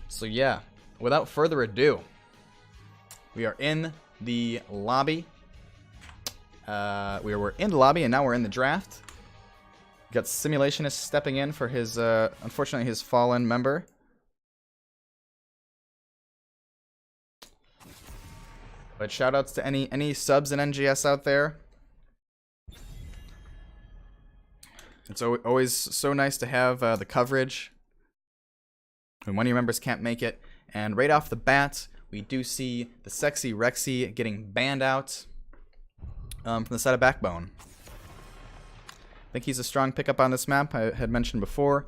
So yeah, without further ado, we are in the lobby. We're in the lobby, and now we're in the draft. Got Simulationist stepping in for his, unfortunately, his fallen member. But shoutouts to any subs in NGS out there. It's always so nice to have the coverage when one of your members can't make it. And right off the bat, we do see the sexy Rexy getting banned out from the side of Backbone. I think he's a strong pickup on this map. I had mentioned before.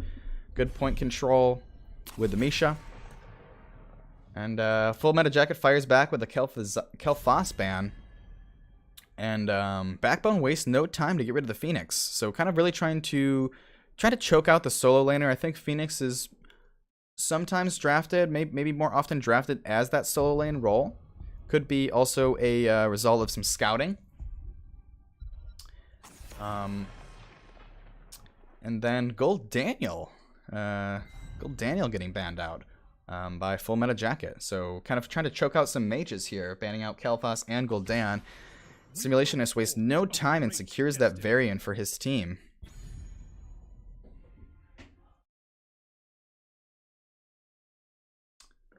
Good point control with the Misha. And Full Meta Jacket fires back with a Kel'Thas ban. And Backbone wastes no time to get rid of the Phoenix. So kind of really trying to choke out the solo laner. I think Phoenix is sometimes drafted, maybe more often drafted as that solo lane role. Could be also a result of some scouting. And then Gold Daniel getting banned out by Full Meta Jacket. So kind of trying to choke out some mages here, banning out Kel'Thas and Gul'dan. Simulationist wastes no time and secures that variant for his team.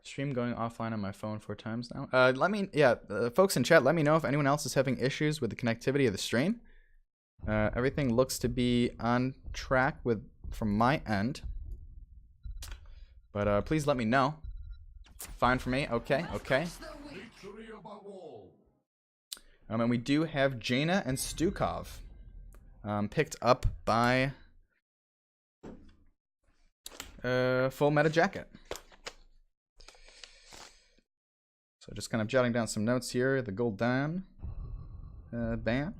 Stream going offline on my phone 4 times now. Folks in chat, let me know if anyone else is having issues with the connectivity of the stream. Everything looks to be on track from my end. But please let me know. Fine for me. Okay. And we do have Jaina and Stukov picked up by Full Meta Jacket. So just kind of jotting down some notes here. The Gul'dan ban.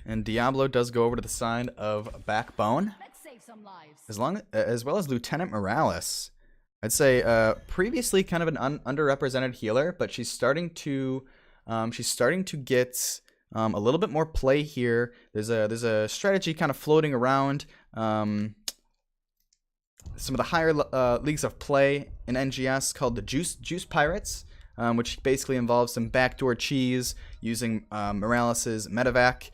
And Diablo does go over to the side of Backbone. Let's save some lives. As well as Lieutenant Morales. I'd say previously kind of an underrepresented healer, but she's starting to get a little bit more play here. There's a strategy kind of floating around some of the higher leagues of play in NGS called the Juice Pirates, which basically involves some backdoor cheese using Morales's medevac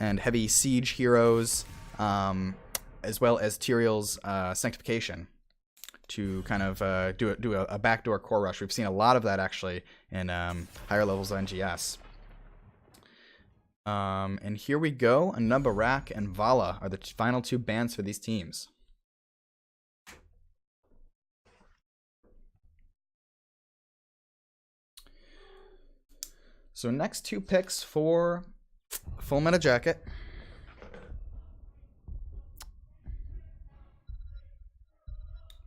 and heavy siege heroes, as well as Tyrael's sanctification, to kind of do a backdoor core rush. We've seen a lot of that actually in higher levels of NGS. And here we go. Anubarak and Vala are the final 2 bans for these teams. So next 2 picks for Full Meta Jacket.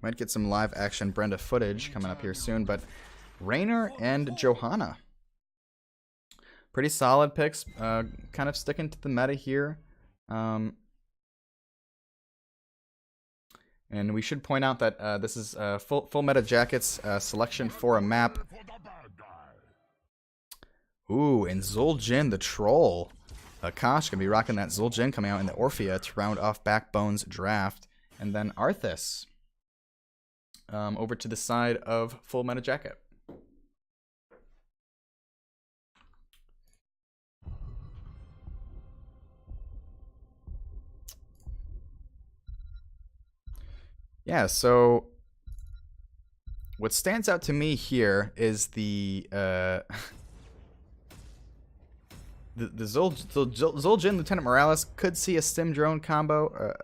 Might get some live action Brenda footage coming up here soon, but Raynor and Johanna. Pretty solid picks, kind of sticking to the meta here. And we should point out that this is Full Meta Jacket's selection for a map. Ooh, and Zul'jin the Troll. Akash gonna be rocking that Zul'jin coming out in the Orphea to round off Backbone's draft. And then Arthas over to the side of Full Meta Jacket. Yeah, so what stands out to me here is the Zul'jin Lieutenant Morales could see a Stim Drone combo,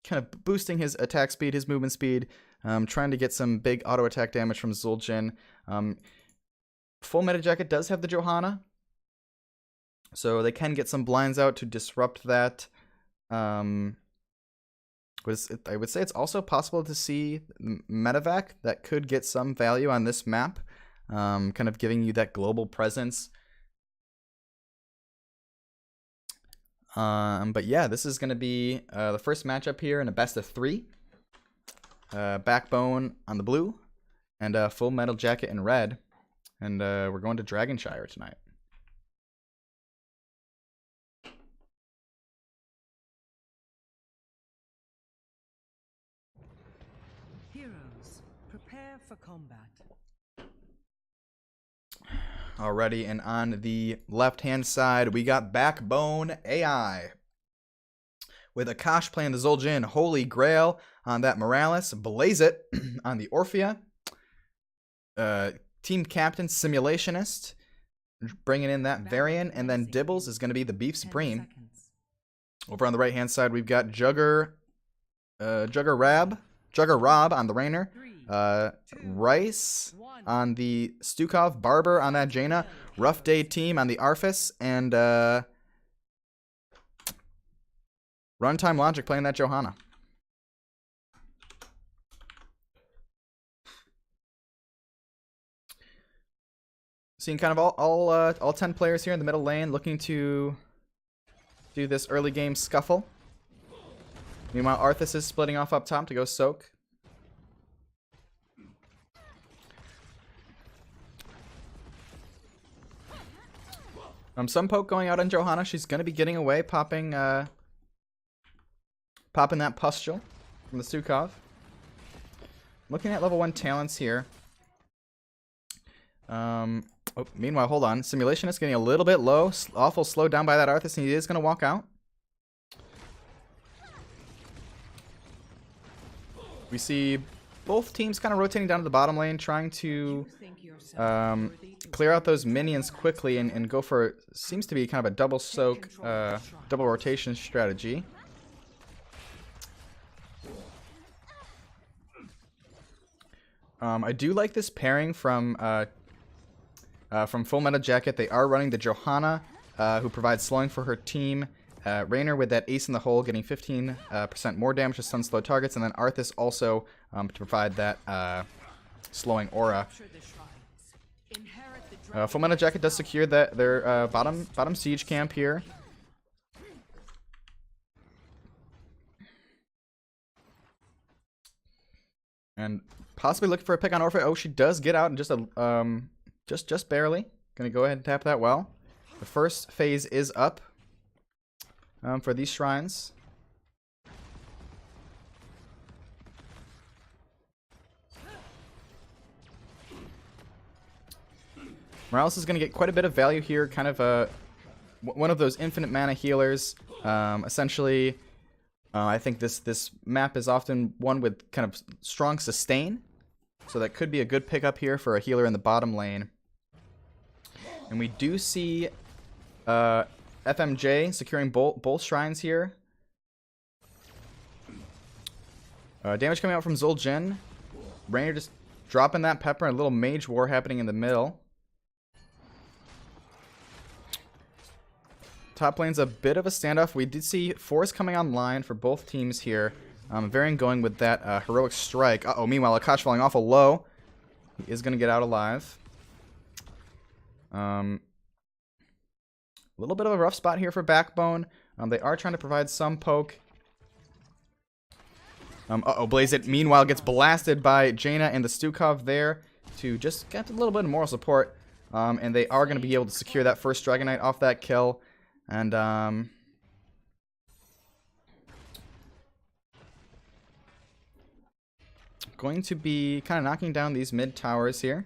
kind of boosting his attack speed, his movement speed, trying to get some big auto attack damage from Zul'jin. Full Meta Jacket does have the Johanna, so they can get some blinds out to disrupt that. I would say it's also possible to see medevac that could get some value on this map, kind of giving you that global presence. But yeah, this is going to be the first matchup here in a best of 3. Backbone on the blue, and Full Meta Jacket in red. And we're going to Dragonshire tonight. Prepare for combat. Alrighty, and on the left-hand side, we got Backbone AI. With Akash playing the Zul'jin Holy Grail on that Morales. Blaze It on the Orphea. Team Captain Simulationist, bringing in that variant. And then Dibbles is going to be the Beef Supreme. Over on the right-hand side, we've got Jugger Rob on the Rainer. Rice on the Stukov, Barber on that Jaina, Rough Day Team on the Arthas, and Runtime Logic playing that Johanna. Seeing kind of all 10 players here in the middle lane looking to do this early game scuffle. Meanwhile, Arthas is splitting off up top to go soak. Some poke going out on Johanna. She's going to be getting away, popping that pustule from the Stukov. Looking at level 1 talents here. Meanwhile, hold on. Simulation is getting a little bit low. Awful slowed down by that Arthas, and he is going to walk out. We see both teams kind of rotating down to the bottom lane, trying to clear out those minions quickly and go for, seems to be kind of a double soak, double rotation strategy. I do like this pairing from Full Metal Jacket. They are running the Johanna, who provides slowing for her team. Raynor with that ace in the hole, getting 15% more damage to stun slow targets, and then Arthas also to provide that slowing aura. Full Metal Jacket does secure their bottom siege camp here. And possibly looking for a pick on Orpha. Oh, she does get out and just barely. Gonna go ahead and tap that well. The first phase is up for these shrines. Morales is going to get quite a bit of value here, kind of one of those infinite mana healers. Essentially, I think this map is often one with kind of strong sustain, so that could be a good pickup here for a healer in the bottom lane. And we do see FMJ securing both shrines here. Damage coming out from Zul'jin. Raynor just dropping that pepper, and a little mage war happening in the middle. Top lane's a bit of a standoff. We did see Force coming online for both teams here. Varian going with that heroic strike. Uh-oh, meanwhile, Akash falling awful low. He is going to get out alive. A little bit of a rough spot here for Backbone. They are trying to provide some poke. Uh-oh, Blaze It, meanwhile, gets blasted by Jaina and the Stukov there to just get a little bit of moral support. And they are going to be able to secure that first Dragon Knight off that kill. And, going to be kind of knocking down these mid towers here.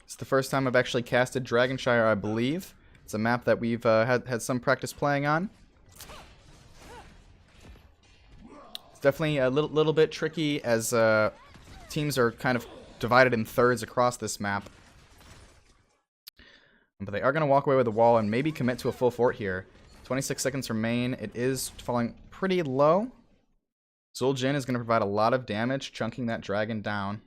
It's the first time I've actually casted Dragonshire, I believe. It's a map that we've had some practice playing on. It's definitely a little bit tricky as teams are kind of divided in thirds across this map. But they are going to walk away with the wall and maybe commit to a full fort here. 26 seconds remain. It is falling pretty low. Zul'jin is going to provide a lot of damage, chunking that dragon down.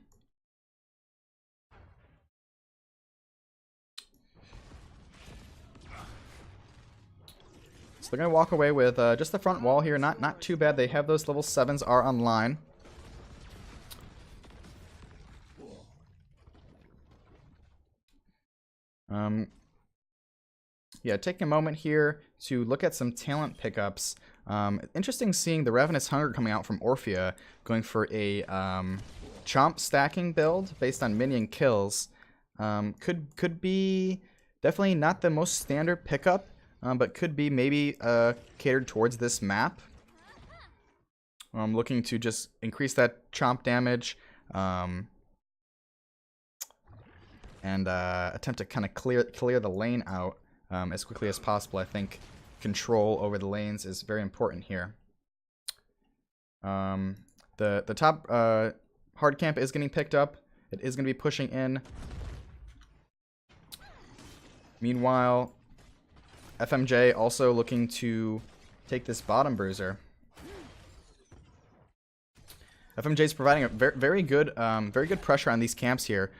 So they're going to walk away with just the front wall here. Not too bad. They have those level 7s are online. Yeah, taking a moment here to look at some talent pickups. Interesting seeing the Ravenous Hunger coming out from Orphea, going for a chomp stacking build based on minion kills. Could be definitely not the most standard pickup, but could be maybe catered towards this map. I'm looking to just increase that chomp damage. And attempt to kind of clear the lane out as quickly as possible. I think control over the lanes is very important here. The top hard camp is getting picked up. It is going to be pushing in. Meanwhile, FMJ also looking to take this bottom bruiser. FMJ is providing a very good pressure on these camps here.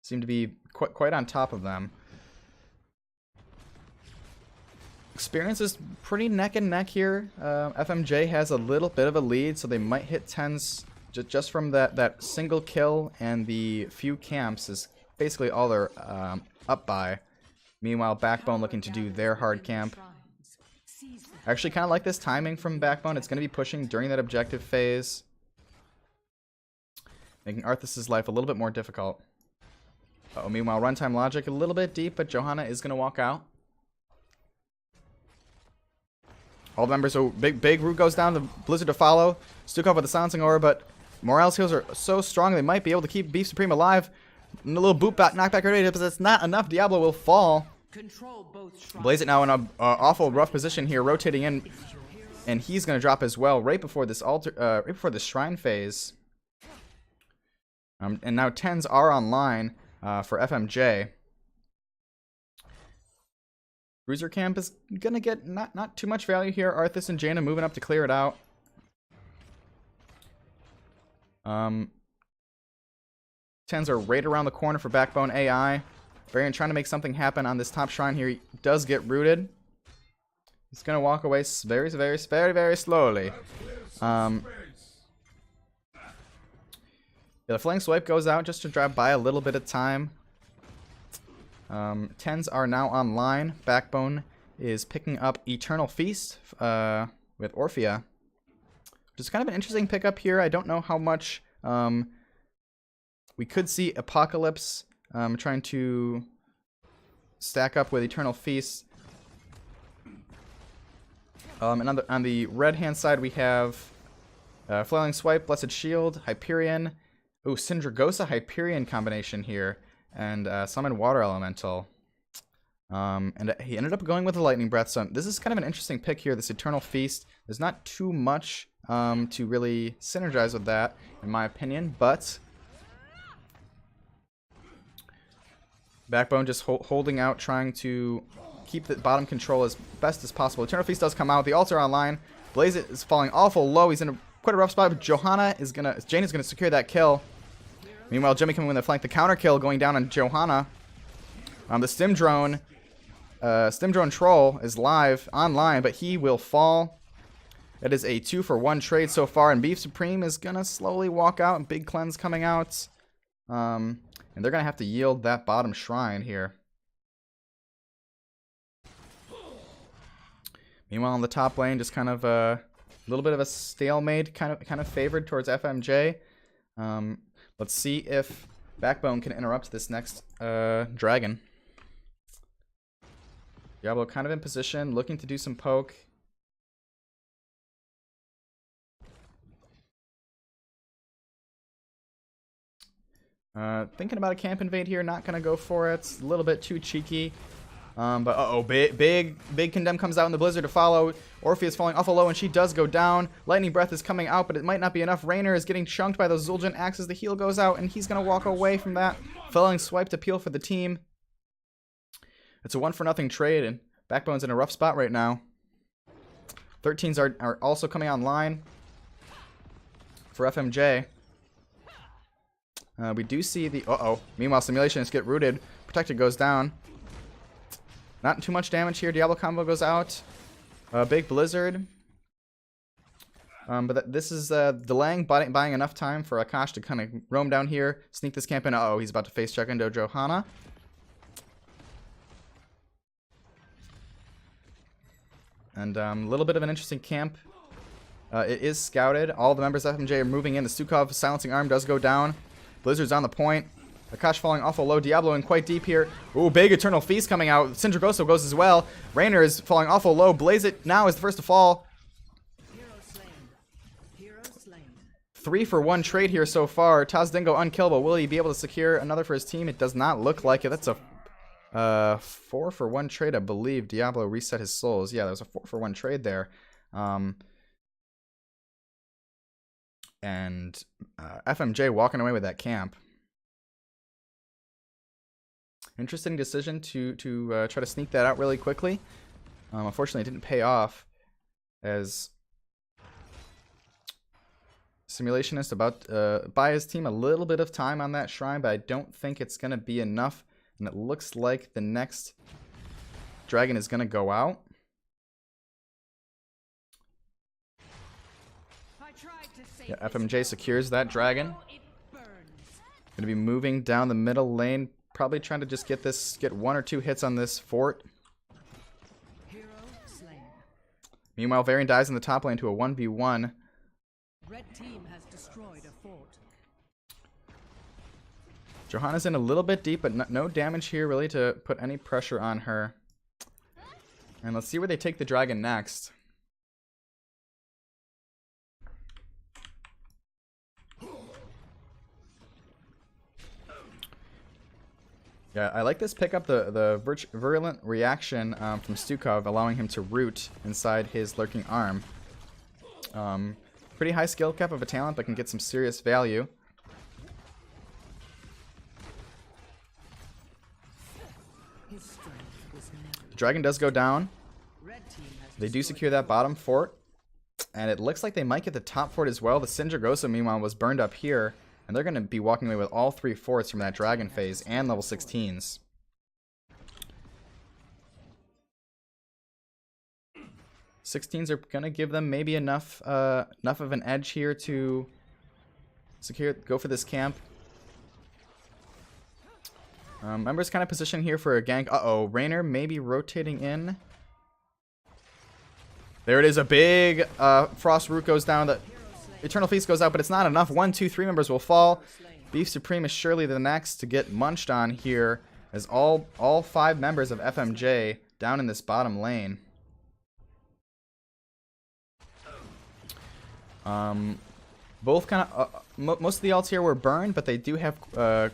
Seem to be quite on top of them. Experience is pretty neck and neck here. FMJ has a little bit of a lead, so they might hit 10s just from that single kill, and the few camps is basically all they're up by. Meanwhile, Backbone looking to do their hard camp. I actually kind of like this timing from Backbone. It's going to be pushing during that objective phase, making Arthas' life a little bit more difficult. Meanwhile, runtime logic a little bit deep, but Johanna is going to walk out. All the members, so big root goes down, the Blizzard to follow. Stukov with the silencing aura, but Morale's heals are so strong they might be able to keep Beef Supreme alive. And a little boot back, knockback grenade, but that's not enough. Diablo will fall. Blaze it now in an awful rough position here, rotating in, and he's going to drop as well right before this right before the shrine phase. And now 10s are online for FMJ. Bruiser camp is gonna get not too much value here. Arthas and Jaina moving up to clear it out. 10s are right around the corner for Backbone AI. Varian trying to make something happen on this top shrine here. He does get rooted. He's gonna walk away very slowly. Yeah, the flank swipe goes out just to drive by a little bit of time. 10s are now online. Backbone is picking up Eternal Feast with Orphea, which is kind of an interesting pickup here. I don't know how much we could see Apocalypse trying to stack up with Eternal Feast. And on the red hand side we have Flailing Swipe, Blessed Shield, Hyperion. Ooh, Syndragosa Hyperion combination here. And Summon Water Elemental. And he ended up going with a Lightning Breath. So this is kind of an interesting pick here, this Eternal Feast. There's not too much to really synergize with that, in my opinion. But Backbone just holding out, trying to keep the bottom control as best as possible. Eternal Feast does come out. The altar online. Blaze is falling awful low. He's in quite a rough spot, but Jaina's gonna secure that kill. Meanwhile, Jimmy coming in the flank. The counter kill going down on Johanna. The Stim Drone Troll is online, but he will fall. It is a 2-for-1 trade so far, and Beef Supreme is gonna slowly walk out, and Big Cleanse coming out. And they're gonna have to yield that bottom shrine here. Meanwhile, on the top lane, just kind of a little bit of a stalemate, kind of favored towards FMJ. Let's see if Backbone can interrupt this next dragon. Diablo kind of in position, looking to do some poke. Thinking about a camp invade here, not going to go for it. It's a little bit too cheeky. But big condemn comes out in the Blizzard to follow. Orphea is falling awful low, and she does go down. Lightning Breath is coming out, but it might not be enough. Raynor is getting chunked by those Zul'jin axes. The heal goes out, and he's going to walk away from that. Flailing Swipe to peel for the team. It's a 1-for-0 trade, and Backbone's in a rough spot right now. 13s are also coming online for FMJ. We do see the... Meanwhile, Simulations get rooted. Protected goes down. Not too much damage here. Diablo combo goes out. Big Blizzard. But this is delaying, buying enough time for Akash to kind of roam down here, sneak this camp in. He's about to face check into Johanna. And a little bit of an interesting camp. It is scouted. All the members of FMJ are moving in. The Stukov silencing arm does go down. Blizzard's on the point. Akash falling awful low. Diablo in quite deep here. Ooh, big Eternal Feast coming out. Syndragosa goes as well. Raynor is falling awful low. Blaze It now is the first to fall. 3-for-1 trade here so far. Tazdingo unkillable. Will he be able to secure another for his team? It does not look like it. That's a 4-for-1 trade, I believe. Diablo reset his souls. Yeah, there was a 4-for-1 trade there. And FMJ walking away with that camp. Interesting decision to try to sneak that out really quickly. Unfortunately, it didn't pay off, as Simulationist about to buy his team a little bit of time on that shrine, but I don't think it's going to be enough. And it looks like the next dragon is going to go out. Yeah, FMJ secures that dragon. Going to be moving down the middle lane, probably trying to just get 1 or 2 hits on this fort. Meanwhile, Varian dies in the top lane to a 1v1. Red team has destroyed a fort. Johanna's in a little bit deep, but no damage here really to put any pressure on her. And let's see where they take the dragon next. Yeah, I like this pickup, the virulent reaction from Stukov, allowing him to root inside his lurking arm. Pretty high skill cap of a talent, but can get some serious value. The dragon does go down. They do secure that bottom fort. And it looks like they might get the top fort as well. The Sindragosa, meanwhile, was burned up here. And they're going to be walking away with all 3 forts from that dragon phase and level 16s. Sixteens are going to give them maybe enough of an edge here to go for this camp. Ember's kind of positioned here for a gank. Uh-oh, Raynor maybe rotating in. There it is, a big Frost Root goes down. The Eternal Feast goes out, but it's not enough. 1, 2, 3 members will fall. Beef Supreme is surely the next to get munched on here, as all 5 members of FMJ down in this bottom lane. Both kind of most of the ults here were burned, but they do have a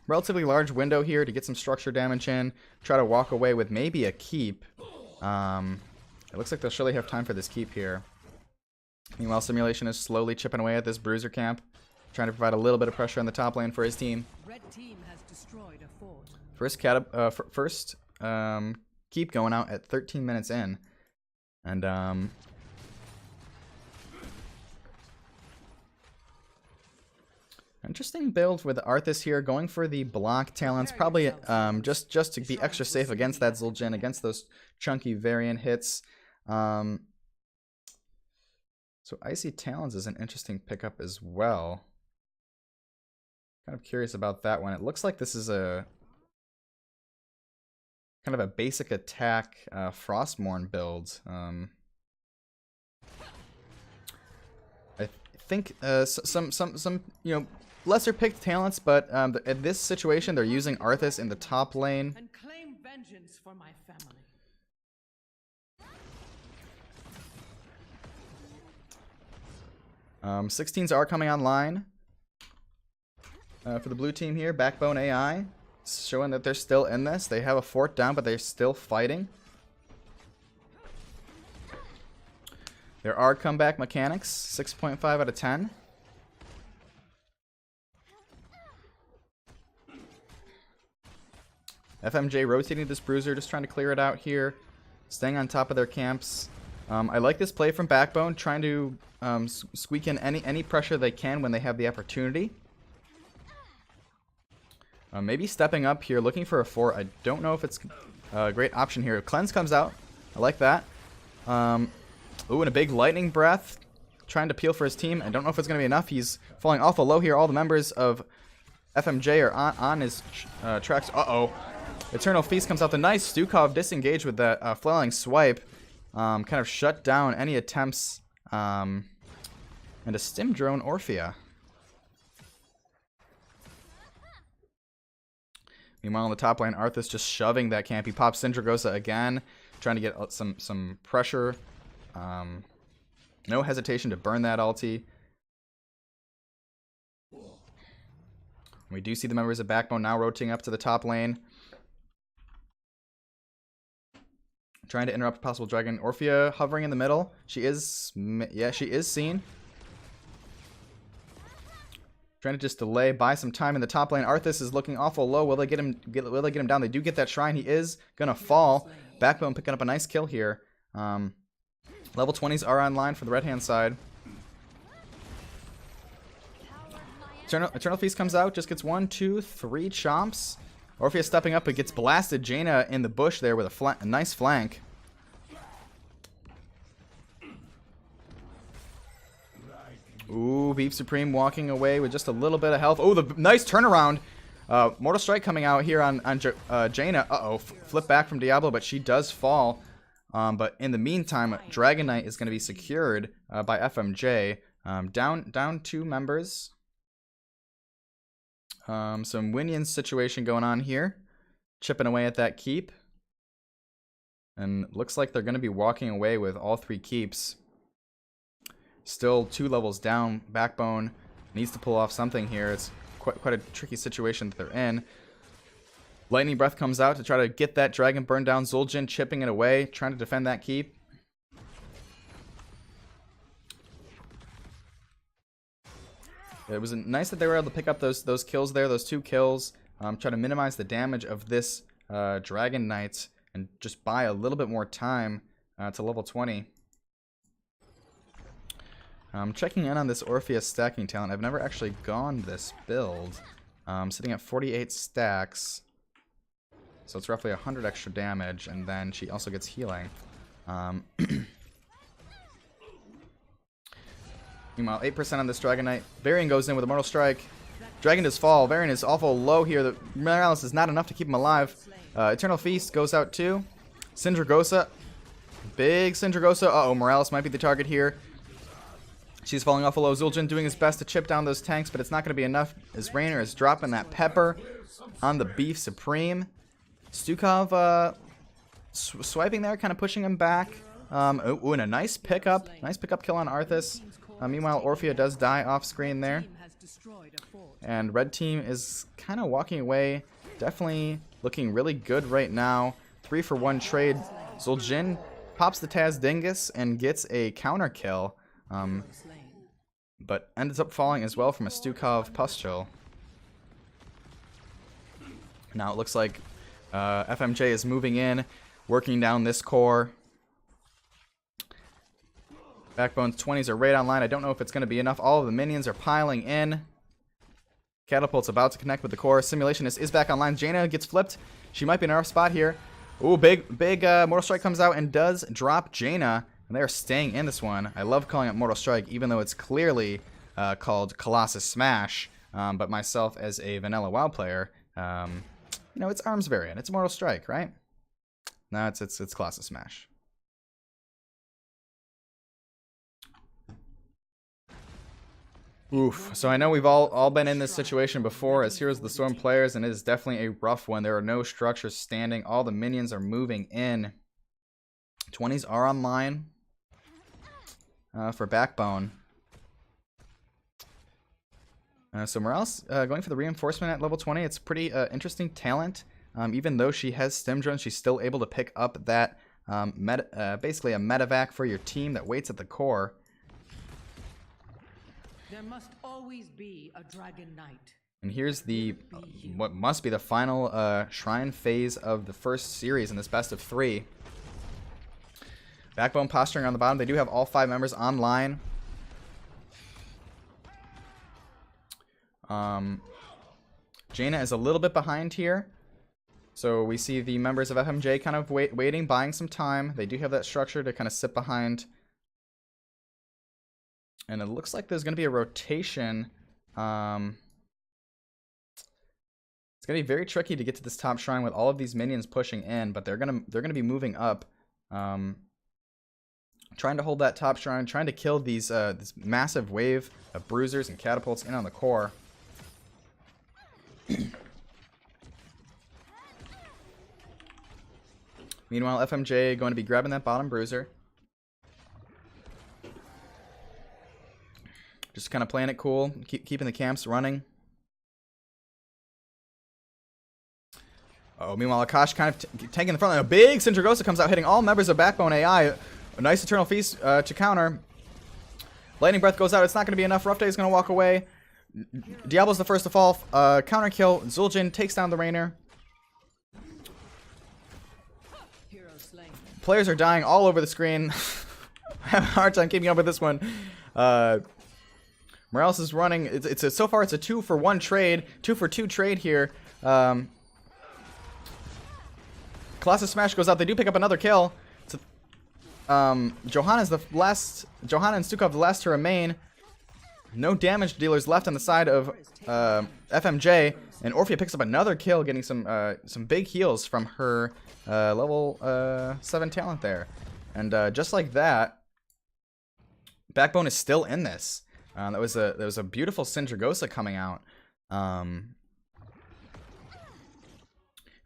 relatively large window here to get some structure damage in. Try to walk away with maybe a keep. It looks like they'll surely have time for this keep here. Meanwhile, Simulation is slowly chipping away at this Bruiser camp, trying to provide a little bit of pressure on the top lane for his team. Red team has destroyed a fort. First keep going out at 13 minutes in, and interesting build with Arthas here, going for the block talents, probably just to be extra safe against that Zul'jin, against those chunky variant hits. So Icy Talons is an interesting pickup as well. Kind of curious about that one. It looks like this is a kind of a basic attack Frostmourne build. I think some lesser picked talents, but in this situation they're using Arthas in the top lane. And claim vengeance for my family. 16s are coming online for the blue team here. Backbone AI showing that they're still in this. They have a fort down, but they're still fighting. There are comeback mechanics. 6.5 out of 10. FMJ rotating this Bruiser, just trying to clear it out here. Staying on top of their camps. I like this play from Backbone, trying to squeak in any pressure they can when they have the opportunity. Maybe stepping up here, looking for a fort. I don't know if it's a great option here. Cleanse comes out. I like that. Ooh, and a big Lightning Breath. Trying to peel for his team. I don't know if it's going to be enough. He's falling awful low here. All the members of FMJ are on his tracks. Uh-oh. Eternal Feast comes out. The nice Stukov disengaged with that flailing swipe. Kind of shut down any attempts. And a stim drone Orphea. Meanwhile, on the top lane, Arthas just shoving that camp. He pops Sindragosa again, trying to get some pressure. No hesitation to burn that ulti. We do see the members of Backbone now rotating up to the top lane. Trying to interrupt a possible dragon. Orphea hovering in the middle. She is, yeah, she is seen. Trying to just delay, buy some time in the top lane. Arthas is looking awful low. Will they get him? Will they get him down? They do get that shrine. He is gonna fall. Backbone picking up a nice kill here. Level 20s are online for the red hand side. Eternal Feast comes out, just gets 1, 2, 3 chomps. Orphea stepping up, but gets blasted. Jaina in the bush there with a nice flank. Ooh, Beef Supreme walking away with just a little bit of health. Oh, the nice turnaround. Mortal Strike coming out here on Jaina. Uh-oh, flip back from Diablo, but she does fall. But in the meantime, Dragon Knight is going to be secured by FMJ. Down 2 members. Some Winion situation going on here. Chipping away at that keep. And looks like they're going to be walking away with all 3 keeps. Still 2 levels down. Backbone needs to pull off something here. It's quite a tricky situation that they're in. Lightning Breath comes out to try to get that dragon burn down. Zul'jin chipping it away, trying to defend that keep. It was nice that they were able to pick up those kills there, those 2 kills. Try to minimize the damage of this Dragon Knight and just buy a little bit more time to level 20. Checking in on this Orpheus stacking talent. I've never actually gone this build. Sitting at 48 stacks. So it's roughly 100 extra damage, and then she also gets healing. Meanwhile, 8% on this Dragon Knight. Varian goes in with a Mortal Strike. Dragon does fall. Varian is awful low here. The Morales is not enough to keep him alive. Eternal Feast goes out too. Syndragosa. Big Syndragosa. Uh-oh, Morales might be the target here. She's falling off a low. Zul'jin doing his best to chip down those tanks, but it's not going to be enough as Raynor is dropping that pepper on the Beef Supreme. Stukov swiping there, kind of pushing him back. Ooh, and a nice pickup. Nice pickup kill on Arthas. Meanwhile, Orphea does die off screen there. And red team is kind of walking away. Definitely looking really good right now. 3-for-1 trade. Zul'jin pops the Taz Dingus and gets a counter kill. But ends up falling as well from a Stukov Pustule. Now it looks like FMJ is moving in, working down this core. Backbone's 20s are right online. I don't know if it's going to be enough. All of the minions are piling in. Catapult's about to connect with the core. Simulationist is back online. Jaina gets flipped. She might be in a rough spot here. Ooh, big Mortal Strike comes out and does drop Jaina. And they're staying in this one. I love calling it Mortal Strike, even though it's clearly called Colossus Smash. But myself, as a vanilla WoW player, you know, it's Arms variant. It's Mortal Strike, right? No, it's Colossus Smash. Oof. So I know we've all been in this situation before as Heroes of the Storm players, and it is definitely a rough one. There are no structures standing. All the minions are moving in. 20s are online for Backbone. So Morales going for the reinforcement at level 20. It's pretty interesting talent. Even though she has stim drones, she's still able to pick up that basically a medevac for your team that waits at the core. There must always be a Dragon Knight. And here's the what must be the final shrine phase of the first series in this best of 3. Backbone posturing on the bottom. They do have all 5 members online. Jaina is a little bit behind here. So we see the members of FMJ kind of waiting, buying some time. They do have that structure to kind of sit behind. And it looks like there's going to be a rotation. It's going to be very tricky to get to this top shrine with all of these minions pushing in, but they're going to be moving up. Trying to hold that top shrine, trying to kill these this massive wave of bruisers and catapults in on the core. Meanwhile, FMJ going to be grabbing that bottom bruiser. Just kind of playing it cool, keeping the camps running. Uh-oh. Meanwhile, Akash kind of taking the front line. A big Sindragosa comes out, hitting all members of Backbone AI. A nice Eternal Feast to counter. Lightning Breath goes out. It's not going to be enough. Rough Day is going to walk away. Diablo's the first to fall. Counter kill. Zul'jin takes down the Rainer. Players are dying all over the screen. I have a hard time keeping up with this one. Morales is running. So far it's a 2-for-1 trade. 2-for-2 trade here. Colossus Smash goes out. They do pick up another kill. Johanna and Stukov the last to remain. No damage dealers left on the side of FMJ, and Orphea picks up another kill, getting some big heals from her level 7 talent there. And just like that, Backbone is still in this. There was a beautiful Sindragosa coming out.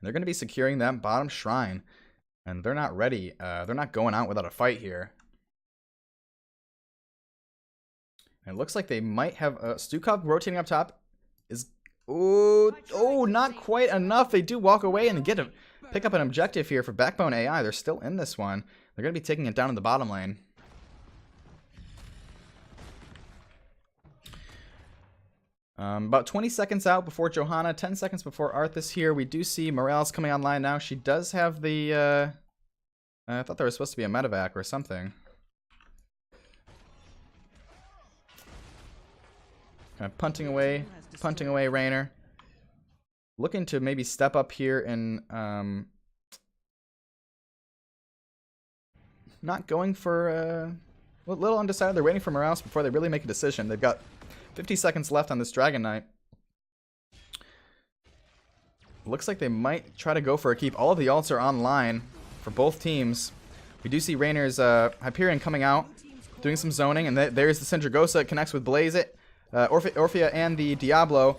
They're going to be securing that bottom shrine. And they're not ready. They're not going out without a fight here. And it looks like they might have... Stukov rotating up top. Oh, not quite enough. They do walk away and pick up an objective here for Backbone AI. They're still in this one. They're going to be taking it down in the bottom lane. About 20 seconds out before Johanna, 10 seconds before Arthas here. We do see Morales coming online now. She does have the... I thought there was supposed to be a medevac or something. Kind of punting away Rainer. Looking to maybe step up here and... not going for... a little undecided. They're waiting for Morales before they really make a decision. They've got 50 seconds left on this Dragon Knight. Looks like they might try to go for a keep. All of the ults are online for both teams. We do see Rainer's Hyperion coming out, doing some zoning, and there's the Sindragosa. It connects with Blaze It. Orphea and the Diablo.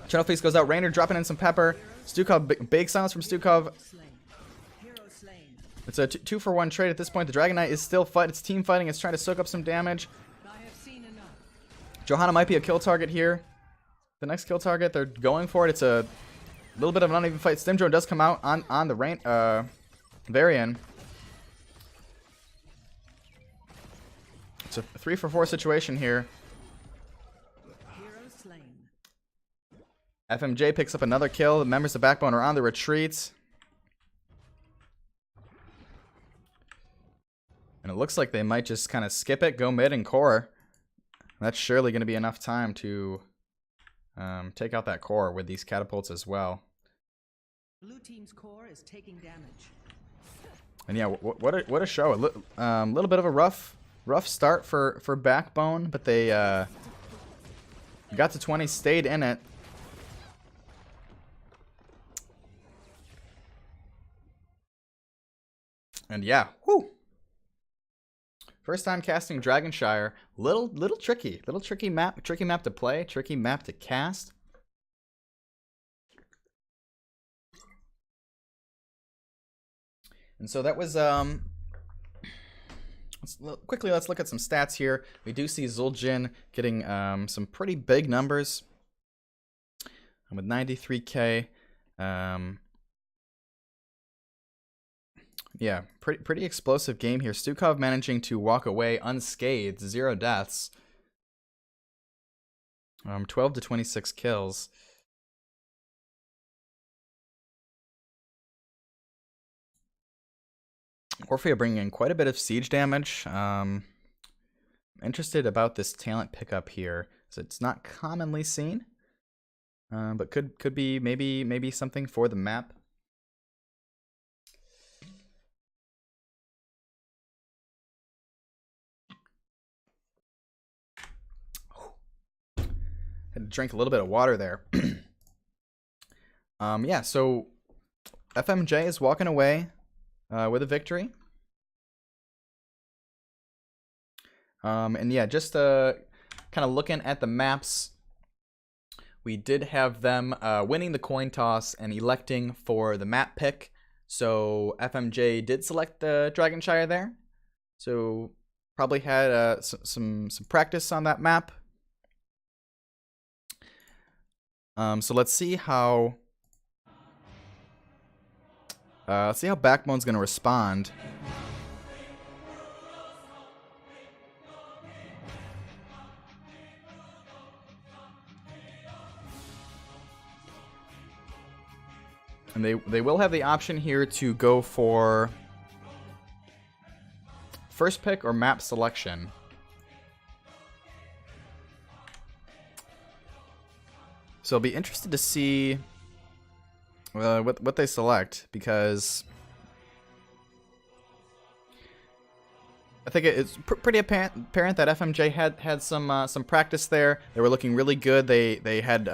Channel Feast goes out. Rainer dropping in some pepper. Stukov, big silence from Stukov. It's a 2-for-1 trade at this point. The Dragon Knight is still fighting. It's team fighting. It's trying to soak up some damage. Johanna might be a kill target here. The next kill target, they're going for it. It's a little bit of an uneven fight. Stim Drone does come out on the Varian. It's a 3-for-4 situation here. FMJ picks up another kill. The members of Backbone are on the retreat. And it looks like they might just kind of skip it, go mid and core. That's surely going to be enough time to take out that core with these catapults as well. Blue team's core is taking damage. And yeah, what a show! A little bit of a rough start for Backbone, but they got to 20, stayed in it. And yeah, whoo! First time casting Dragonshire, little tricky map to play, tricky map to cast. And so that was let's look at some stats here. We do see Zul'jin getting some pretty big numbers with 93k. Yeah, pretty explosive game here. Stukov managing to walk away unscathed, 0 deaths. 12 to 26 kills. Orphea bringing in quite a bit of siege damage. Interested about this talent pickup here. So it's not commonly seen, but could be maybe something for the map. Had to drink a little bit of water there. Yeah, so FMJ is walking away with a victory. And yeah, just kind of looking at the maps, we did have them winning the coin toss and electing for the map pick. So FMJ did select the Dragonshire there. So probably had some practice on that map. So let's see how Let's see how Backbone's going to respond. And they will have the option here to go for first pick or map selection. So I'll be interested to see what they select, because I think it's pretty apparent that FMJ had some practice there. They were looking really good. They had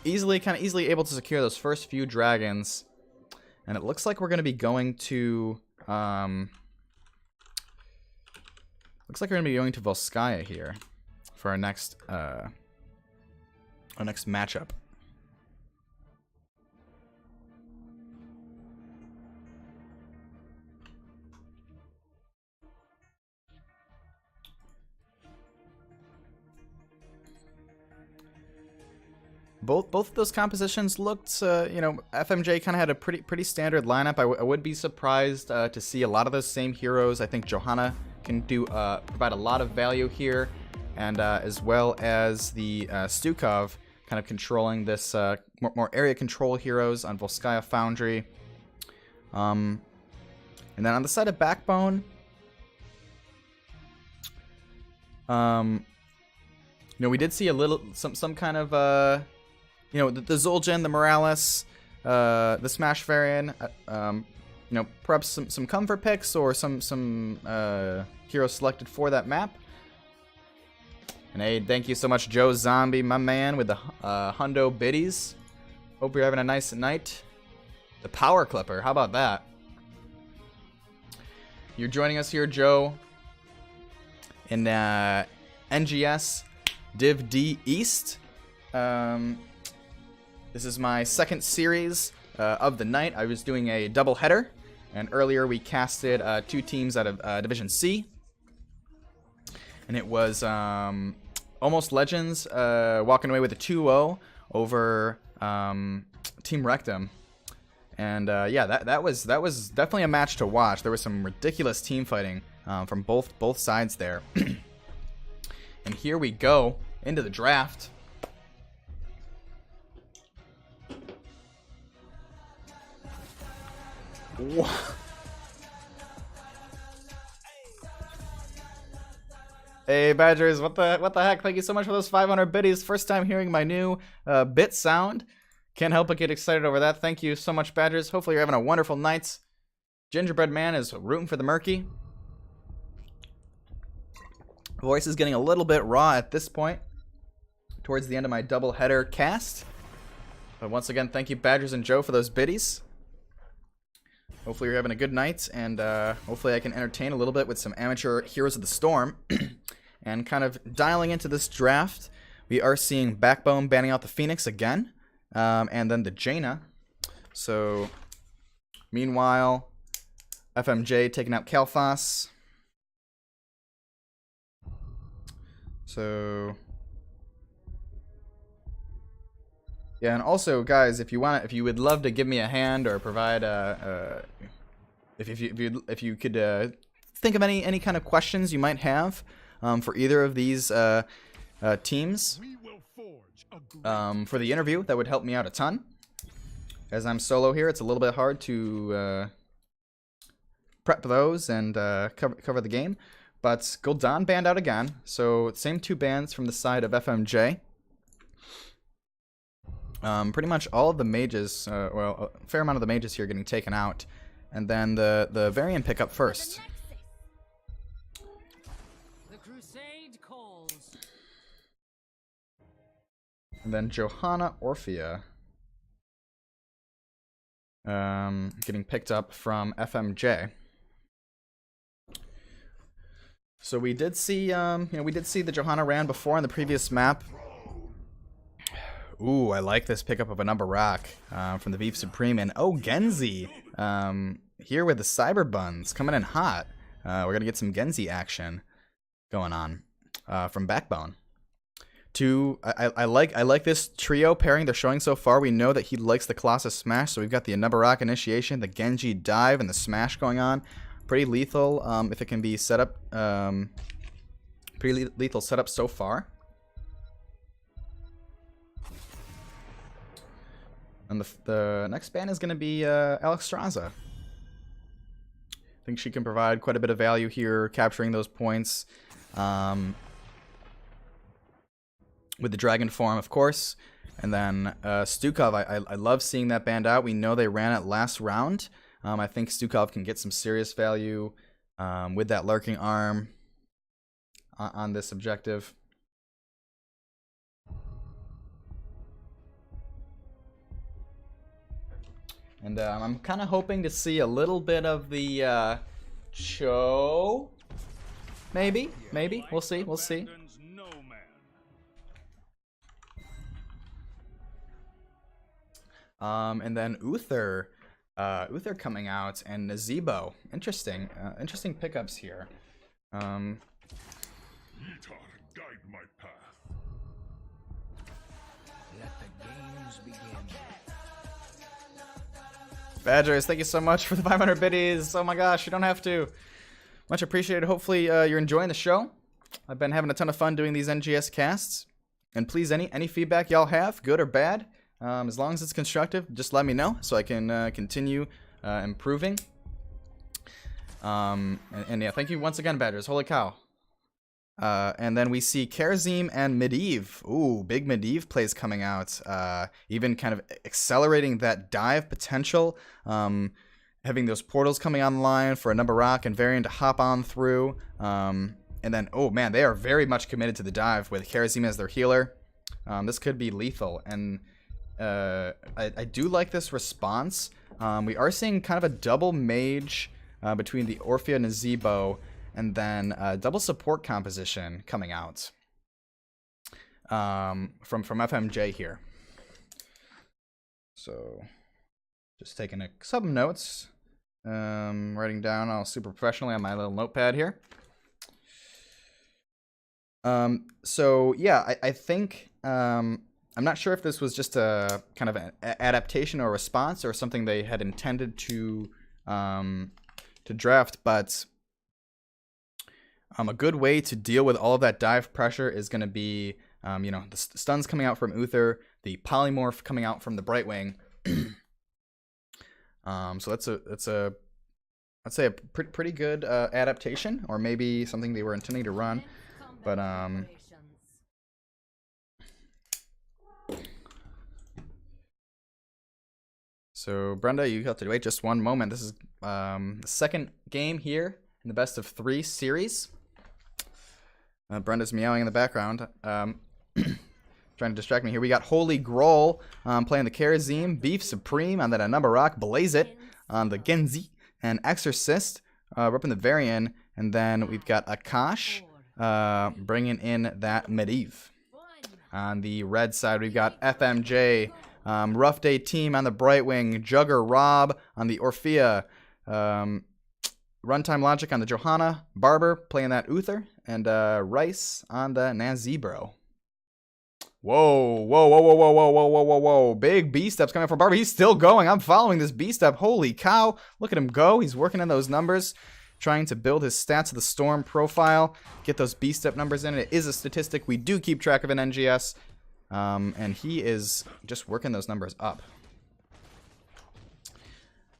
easily able to secure those first few dragons, and it looks like we're going to be going to Volskaya here for our next matchup. Both of those compositions looked, FMJ kind of had a pretty standard lineup. I would be surprised to see a lot of those same heroes. I think Johanna can provide a lot of value here, and as well as the Stukov kind of controlling this more area control heroes on Volskaya Foundry. And then on the side of Backbone, we did see some kind of the Zul'jin, the Morales, the Smash variant, perhaps some comfort picks or some heroes selected for that map. And hey, thank you so much, Joe Zombie, my man, with the hundo biddies. Hope you're having a nice night. The Power Clipper, how about that? You're joining us here, Joe, in NGS Div D East. This is my second series of the night. I was doing a double header, and earlier we casted 2 teams out of Division C, and it was Almost Legends walking away with a 2-0 over Team Rectum, and yeah, that was definitely a match to watch. There was some ridiculous team fighting from both sides there, and here we go into the draft. Hey Badgers, what the heck? Thank you so much for those 500 biddies. First time hearing my new bit sound. Can't help but get excited over that. Thank you so much, Badgers. Hopefully you're having a wonderful night. Gingerbread Man is rooting for the Murky. Voice is getting a little bit raw at this point, towards the end of my double header cast. But once again, thank you Badgers and Joe for those biddies. Hopefully you're having a good night, and hopefully I can entertain a little bit with some amateur Heroes of the Storm. And kind of dialing into this draft, we are seeing Backbone banning out the Phoenix again, and then the Jaina. So, meanwhile, FMJ taking out Kalphas. So, yeah, and also, guys, if you would love to give me a hand or provide if you could think of any kind of questions you might have for either of these teams for the interview, that would help me out a ton. As I'm solo here, it's a little bit hard to prep those and cover the game. But Gul'dan banned out again, so same 2 bans from the side of FMJ. Pretty much all of the mages, well, a fair amount of the mages here getting taken out. And then the variant pickup first. The crusade calls. And then Johanna Orphea getting picked up from FMJ. So we did see, we did see the Johanna ran before on the previous map. Ooh, I like this pickup of a number rock from the Beef Supreme. And oh, Genzi here with the Cyber Buns coming in hot. We're going to get some Genzi action going on from Backbone. I like this trio pairing they're showing so far. We know that he likes the Colossus Smash, so we've got the Nabarak Initiation, the Genji Dive, and the Smash going on. Pretty lethal if it can be set up. Pretty lethal setup so far. And the next ban is going to be Alex Straza. I think she can provide quite a bit of value here, capturing those points. With the Dragon form, of course. And then Stukov, I love seeing that banned out. We know they ran it last round. I think Stukov can get some serious value with that Lurking Arm on this objective. And I'm kind of hoping to see a little bit of the Cho. Maybe. We'll see. And then Uther coming out, and Nazebo. Interesting pickups here. Guide my path. Let the games begin. Badgers, thank you so much for the 500 biddies. Oh my gosh, you don't have to. Much appreciated. Hopefully you're enjoying the show. I've been having a ton of fun doing these NGS casts. And please, any feedback y'all have, good or bad, as long as it's constructive, just let me know so I can continue improving. And yeah, thank you once again, Badgers. Holy cow. And then we see Karazim and Medivh. Ooh, big Medivh plays coming out. Even kind of accelerating that dive potential. Having those portals coming online for a Nabarak and Varian to hop on through. And then, oh man, they are very much committed to the dive with Karazim as their healer. This could be lethal. And I do like this response. We are seeing kind of a double mage between the Orphea and Nazebo. And then double support composition coming out from FMJ here. So just taking some notes, writing down all super professionally on my little notepad here. So yeah, I think I'm not sure if this was just a kind of an adaptation or response or something they had intended to draft, but a good way to deal with all of that dive pressure is going to be, you know, the stuns coming out from Uther, the polymorph coming out from the Brightwing. So that's I'd say a pretty good adaptation, or maybe something they were intending to run. But so Brenda, you have to wait just one moment. This is the second game here in the best of 3 series. Brenda's meowing in the background, trying to distract me here. We got Holy Groll playing the Karazim, Beef Supreme on that Nabarak, Blaze It on the Genji, and Exorcist repping the Varian, and then we've got Akash bringing in that Medivh. On the red side, we've got FMJ, Rough Day Team on the Brightwing, Jugger Rob on the Orphea, Runtime Logic on the Johanna, Barber playing that Uther, and Rice on the Nazebro. Whoa. Big B-steps coming from Barber. He's still going. I'm following this B-step. Holy cow. Look at him go. He's working in those numbers, trying to build his Stats of the Storm profile, get those B-step numbers in. It is a statistic we do keep track of in NGS, and he is just working those numbers up.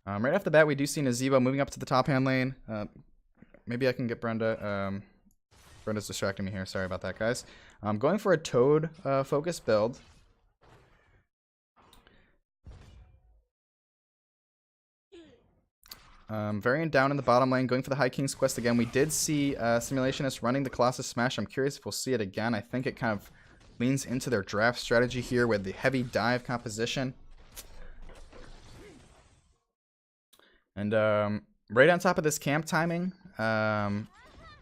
Right off the bat, we do see Nazebo moving up to the top hand lane. Maybe I can get Brenda. Brenda's distracting me here. Sorry about that, guys. I'm going for a Toad focus build. Variant down in the bottom lane, going for the High King's Quest again. We did see Simulationist running the Colossus Smash. I'm curious if we'll see it again. I think it kind of leans into their draft strategy here with the heavy dive composition. And right on top of this camp timing,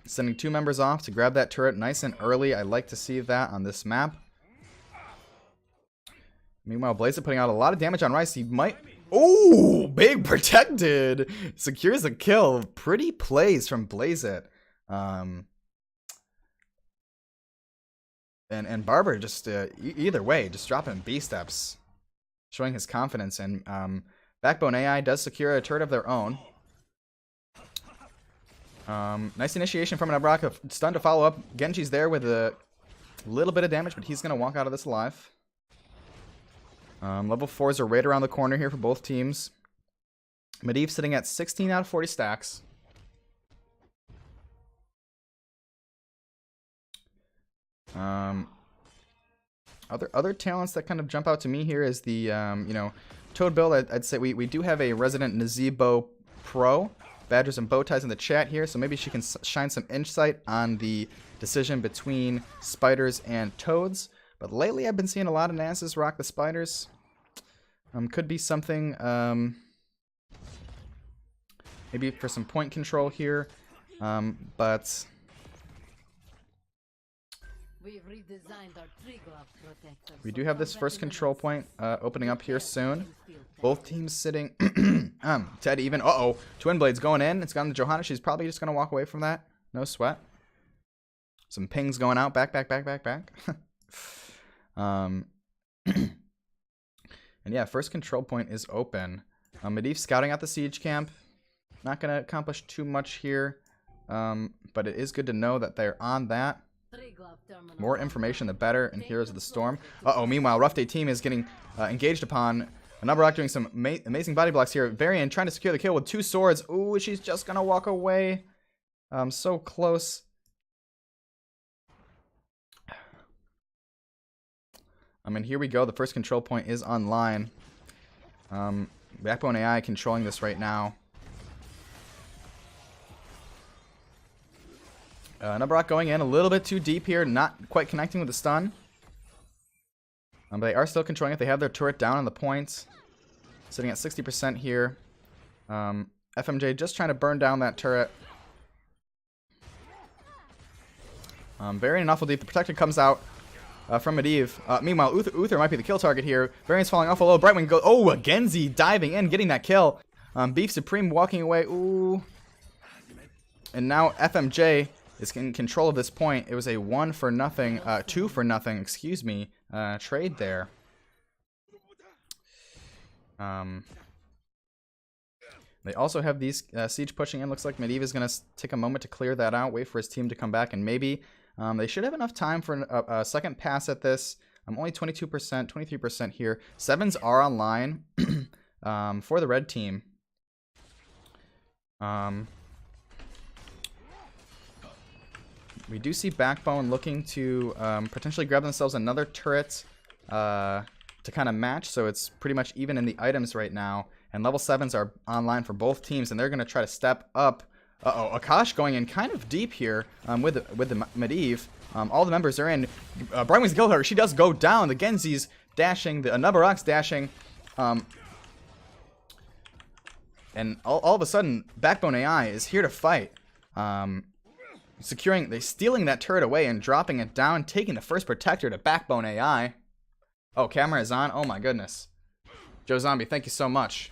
sending 2 members off to grab that turret nice and early. I like to see that on this map. Meanwhile, Blaze putting out a lot of damage on Rice. He might... Oh, big protected. Secures a kill. Pretty plays from Blaze It. And Barber just either way, just dropping B steps, showing his confidence. And Backbone AI does secure a turret of their own. Nice initiation from an Abraka. Stun to follow up. Genji's there with a little bit of damage, but he's going to walk out of this alive. Level 4s are right around the corner here for both teams. Medivh sitting at 16 out of 40 stacks. Other talents that kind of jump out to me here is the, you know, Toad build. I'd say we do have a resident Nazebo Pro. Badgers and bow ties in the chat here, so maybe she can shine some insight on the decision between spiders and toads. But lately I've been seeing a lot of Nasus rock the spiders. Could be something, maybe for some point control here, but we do have this first control point opening up here soon. Both teams sitting dead even. Uh-oh. Twin Blades going in. It's gone to Johanna. She's probably just going to walk away from that. No sweat. Some pings going out. Back. And yeah, first control point is open. Medivh scouting out the siege camp. Not going to accomplish too much here. But it is good to know that they're on that. More information, the better. And here's the storm. Uh-oh. Meanwhile, Rough Day team is getting engaged upon. Numberlock doing some amazing body blocks here. Varian trying to secure the kill with 2 swords. Ooh, she's just going to walk away. So close. I mean, here we go. The first control point is online. Backbone AI controlling this right now. Numberlock going in a little bit too deep here. Not quite connecting with the stun. But they are still controlling it. They have their turret down on the points. Sitting at 60% here. FMJ just trying to burn down that turret. Varian awful deep. The protector comes out from Medivh. Meanwhile, Uther might be the kill target here. Varian's falling awful low. Brightwing goes. Oh, a Genji diving in, getting that kill. Beef Supreme walking away. Ooh. And now FMJ is in control of this point. It was a 2 for nothing, excuse me, trade there. They also have these siege pushing in. Looks like Medivh is going to take a moment to clear that out, wait for his team to come back, and maybe they should have enough time for a second pass at this. Only 22%, 23% here. 7s are online for the red team. We do see Backbone looking to potentially grab themselves another turret to kind of match, so it's pretty much even in the items right now. And level 7s are online for both teams, and they're going to try to step up. Uh-oh, Akash going in kind of deep here with the Medivh. All the members are in. Brightwing's killed her. She does go down. The Genzi's dashing. The Nabarok's dashing. And all of a sudden, Backbone AI is here to fight. Stealing that turret away and dropping it down, taking the first protector to Backbone AI. Oh, camera is on. Oh my goodness. Joe Zombie, thank you so much.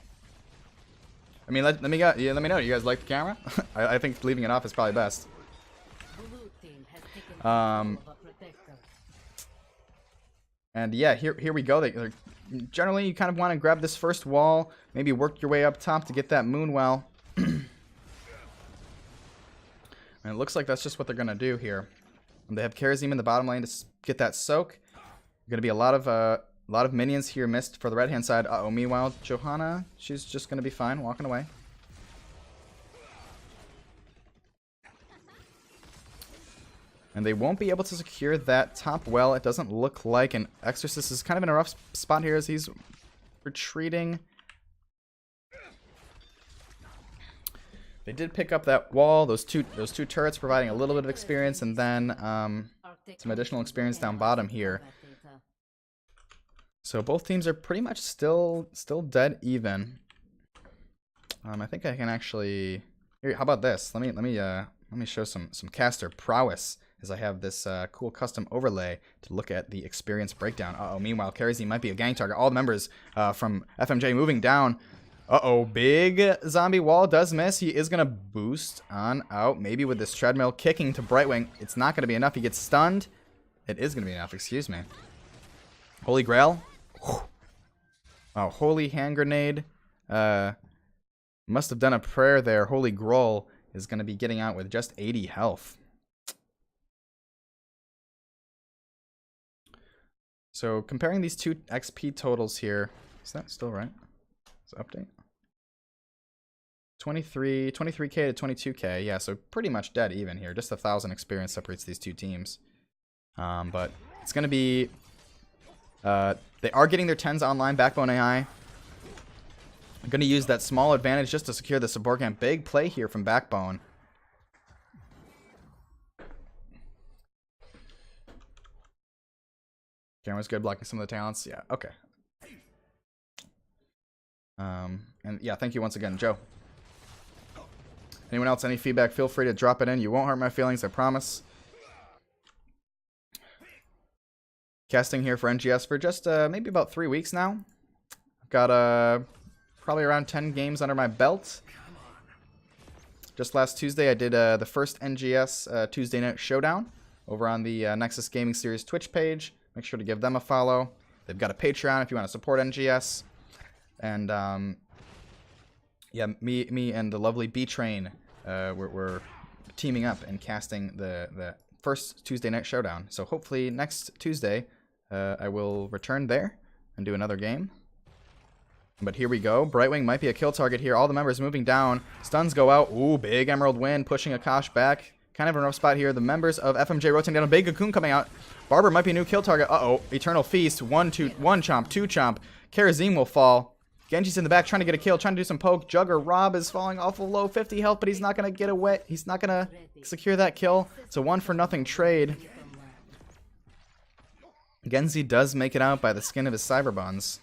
I mean, let me know. You guys like the camera? I think leaving it off is probably best. And yeah, here we go. Generally, you kind of want to grab this first wall, maybe work your way up top to get that Moonwell. And it looks like that's just what they're going to do here. And they have Karazim in the bottom lane to get that soak. Going to be a lot of minions here missed for the right hand side. Uh-oh, meanwhile, Johanna, she's just going to be fine, walking away. And they won't be able to secure that top well. It doesn't look like. And Exorcist is kind of in a rough spot here as he's retreating. They did pick up that wall, those two turrets providing a little bit of experience, and then some additional experience down bottom here. So both teams are pretty much still dead even. I think I can actually. Here, how about this? Let me show some caster prowess as I have this cool custom overlay to look at the experience breakdown. Uh-oh, meanwhile, Karazim might be a gang target. All the members from FMJ moving down. Uh-oh, big zombie wall does miss. He is going to boost on out, maybe with this treadmill kicking to Brightwing. It's not going to be enough. He gets stunned. It is going to be enough, excuse me. Holy Grail. Oh, Holy Hand Grenade. Must have done a prayer there. Holy Grail is going to be getting out with just 80 health. So comparing these two XP totals here, is that still right? Is it update? 23k to 22k. Yeah, so pretty much dead even here. Just 1,000 experience separates these two teams. But it's going to be... they are getting their 10s online, Backbone AI. I'm going to use that small advantage just to secure the support camp. Big play here from Backbone. Camera's good, blocking some of the talents. Yeah, okay. And yeah, thank you once again, Joe. Anyone else, any feedback, feel free to drop it in. You won't hurt my feelings, I promise. Casting here for NGS for just maybe about 3 weeks now. I've got probably around 10 games under my belt. Just last Tuesday, I did the first NGS Tuesday Night Showdown over on the Nexus Gaming Series Twitch page. Make sure to give them a follow. They've got a Patreon if you want to support NGS. And yeah, me and the lovely B-Train, we're teaming up and casting the first Tuesday Night Showdown. So hopefully next Tuesday, I will return there and do another game. But here we go. Brightwing might be a kill target here. All the members moving down. Stuns go out. Ooh, big Emerald win, pushing Akash back. Kind of a rough spot here. The members of FMJ rotating down. A big Cocoon coming out. Barber might be a new kill target. Uh-oh. Eternal Feast. One chomp, two chomp. Karazim will fall. Genji's in the back trying to get a kill, trying to do some poke. Jugger Rob is falling awful low, 50 health, but he's not going to get away. He's not going to secure that kill. It's a 1-for-nothing trade. Genji does make it out by the skin of his cyber buns.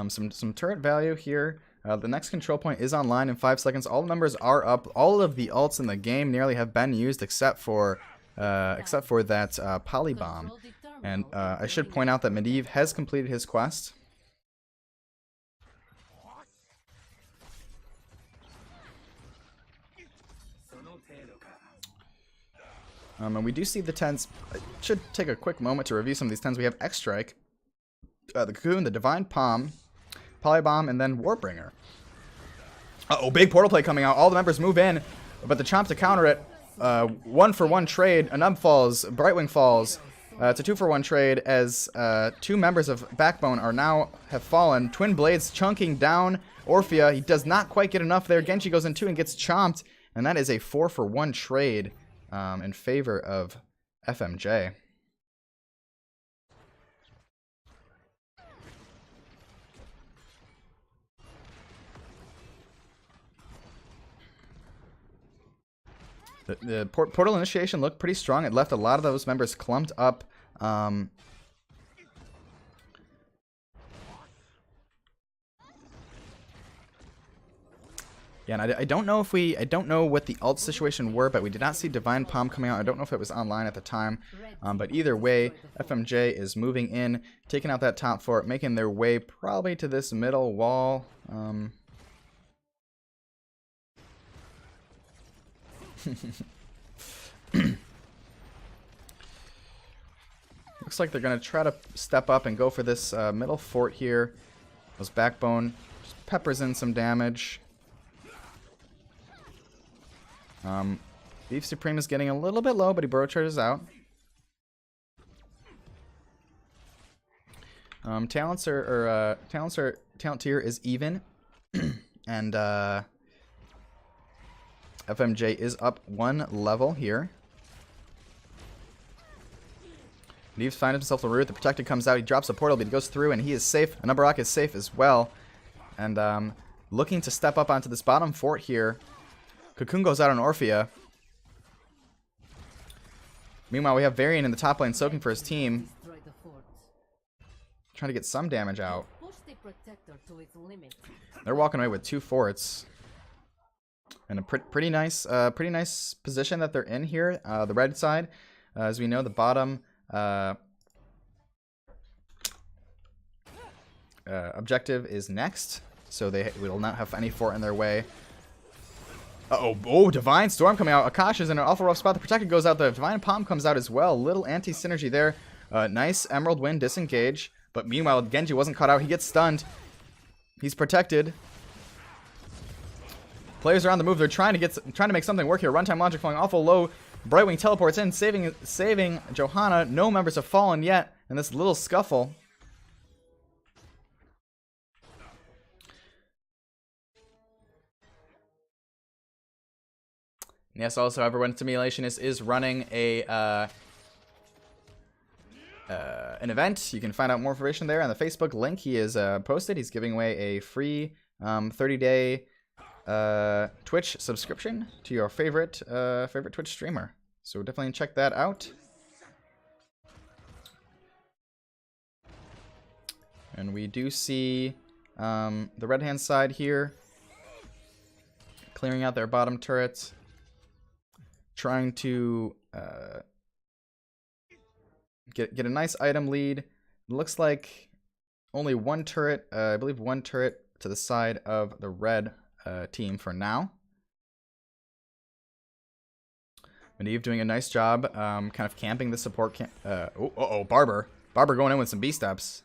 Some turret value here. The next control point is online in 5 seconds. All the numbers are up. All of the ults in the game nearly have been used except for that Polybomb. And I should point out that Medivh has completed his quest. And we do see the 10s. I should take a quick moment to review some of these 10s. We have X-Strike, the Cocoon, the Divine Palm, Polybomb, and then Warbringer. Uh-oh, big portal play coming out. All the members move in, but the Chomp to counter it. 1-for-1 trade. A Nub falls. Brightwing falls. It's a 2-for-1 trade as 2 members of Backbone have fallen. Twin Blades chunking down Orphea. He does not quite get enough there. Genji goes in 2 and gets chomped. And that is a 4-for-1 trade in favor of FMJ. The portal initiation looked pretty strong. It left a lot of those members clumped up. Yeah, and I don't know if I don't know what the ult situation were, but we did not see Divine Palm coming out. I don't know if it was online at the time. But either way, FMJ is moving in, taking out that top fort, making their way probably to this middle wall. Looks like they're going to try to step up and go for this middle fort here. Those Backbone just peppers in some damage. Beef Supreme is getting a little bit low, but he burrow charges out. Talent tier is even, and FMJ is up 1 level here. Neves finds himself the root. The Protected comes out. He drops a portal, but he goes through, and he is safe. Anubbarak is safe as well. And looking to step up onto this bottom fort here. Cocoon goes out on Orphea. Meanwhile, we have Varian in the top lane soaking for his team. Trying to get some damage out. They're walking away with 2 forts. And a pretty nice position that they're in here. The red side, as we know, the bottom objective is next, so they will not have any fort in their way. Uh-oh. Oh, Divine Storm coming out. Akash is in an awful rough spot. The Protected goes out. The Divine Palm comes out as well. Little anti-synergy there. Nice Emerald Wind disengage. But meanwhile, Genji wasn't caught out. He gets stunned. He's protected. Players are on the move. They're trying to make something work here. Runtime logic falling awful low. Brightwing teleports in, saving Johanna. No members have fallen yet in this little scuffle. Yes, also everyone, Simulation is running an event. You can find out more information there on the Facebook link he is posted. He's giving away a free 30-day Twitch subscription to your favorite Twitch streamer. So definitely check that out. And we do see the red hand side here clearing out their bottom turrets, trying to get a nice item lead. It looks like only one turret, I believe one turret to the side of the red team for now. Medivh doing a nice job kind of camping the support camp. Barber going in with some B-steps.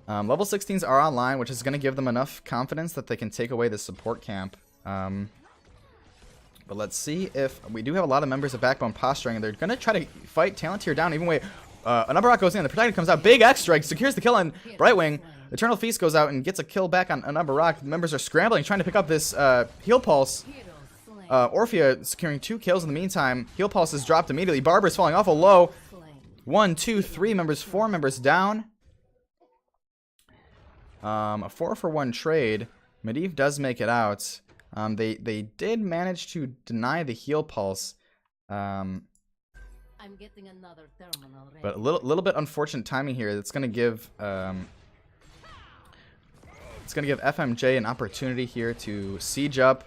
Level 16s are online, which is going to give them enough confidence that they can take away the support camp. But let's see if we do have a lot of members of Backbone posturing, and they're going to try to fight Talontier down even way. Another rock goes in, the Protected comes out, big X strike, secures the kill on Brightwing. Eternal Feast goes out and gets a kill back on Another Rock. The members are scrambling, trying to pick up this heal pulse. Orphea securing 2 kills in the meantime. Heal pulse is dropped immediately. Barber's falling awful low. 1, 2, 3 members, 4 members down. A 4-for-1 trade. Medivh does make it out. They did manage to deny the heal pulse. I'm getting another terminal ready. But a little bit unfortunate timing here. It's gonna give FMJ an opportunity here to siege up,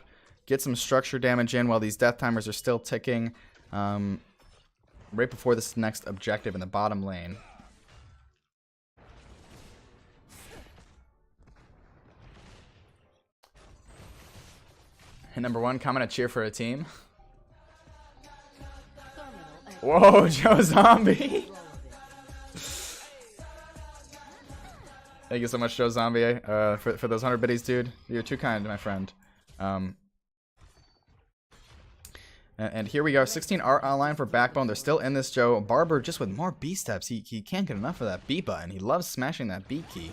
get some structure damage in while these death timers are still ticking. Right before this next objective in the bottom lane. Hit number 1, comment a cheer for a team. Whoa, Joe Zombie. Thank you so much, Joe Zombie, for those 100 biddies, dude. You're too kind, my friend. And here we go. 16 are online for Backbone. They're still in this, Joe. Barber just with more B steps. He can't get enough of that B button. He loves smashing that B key.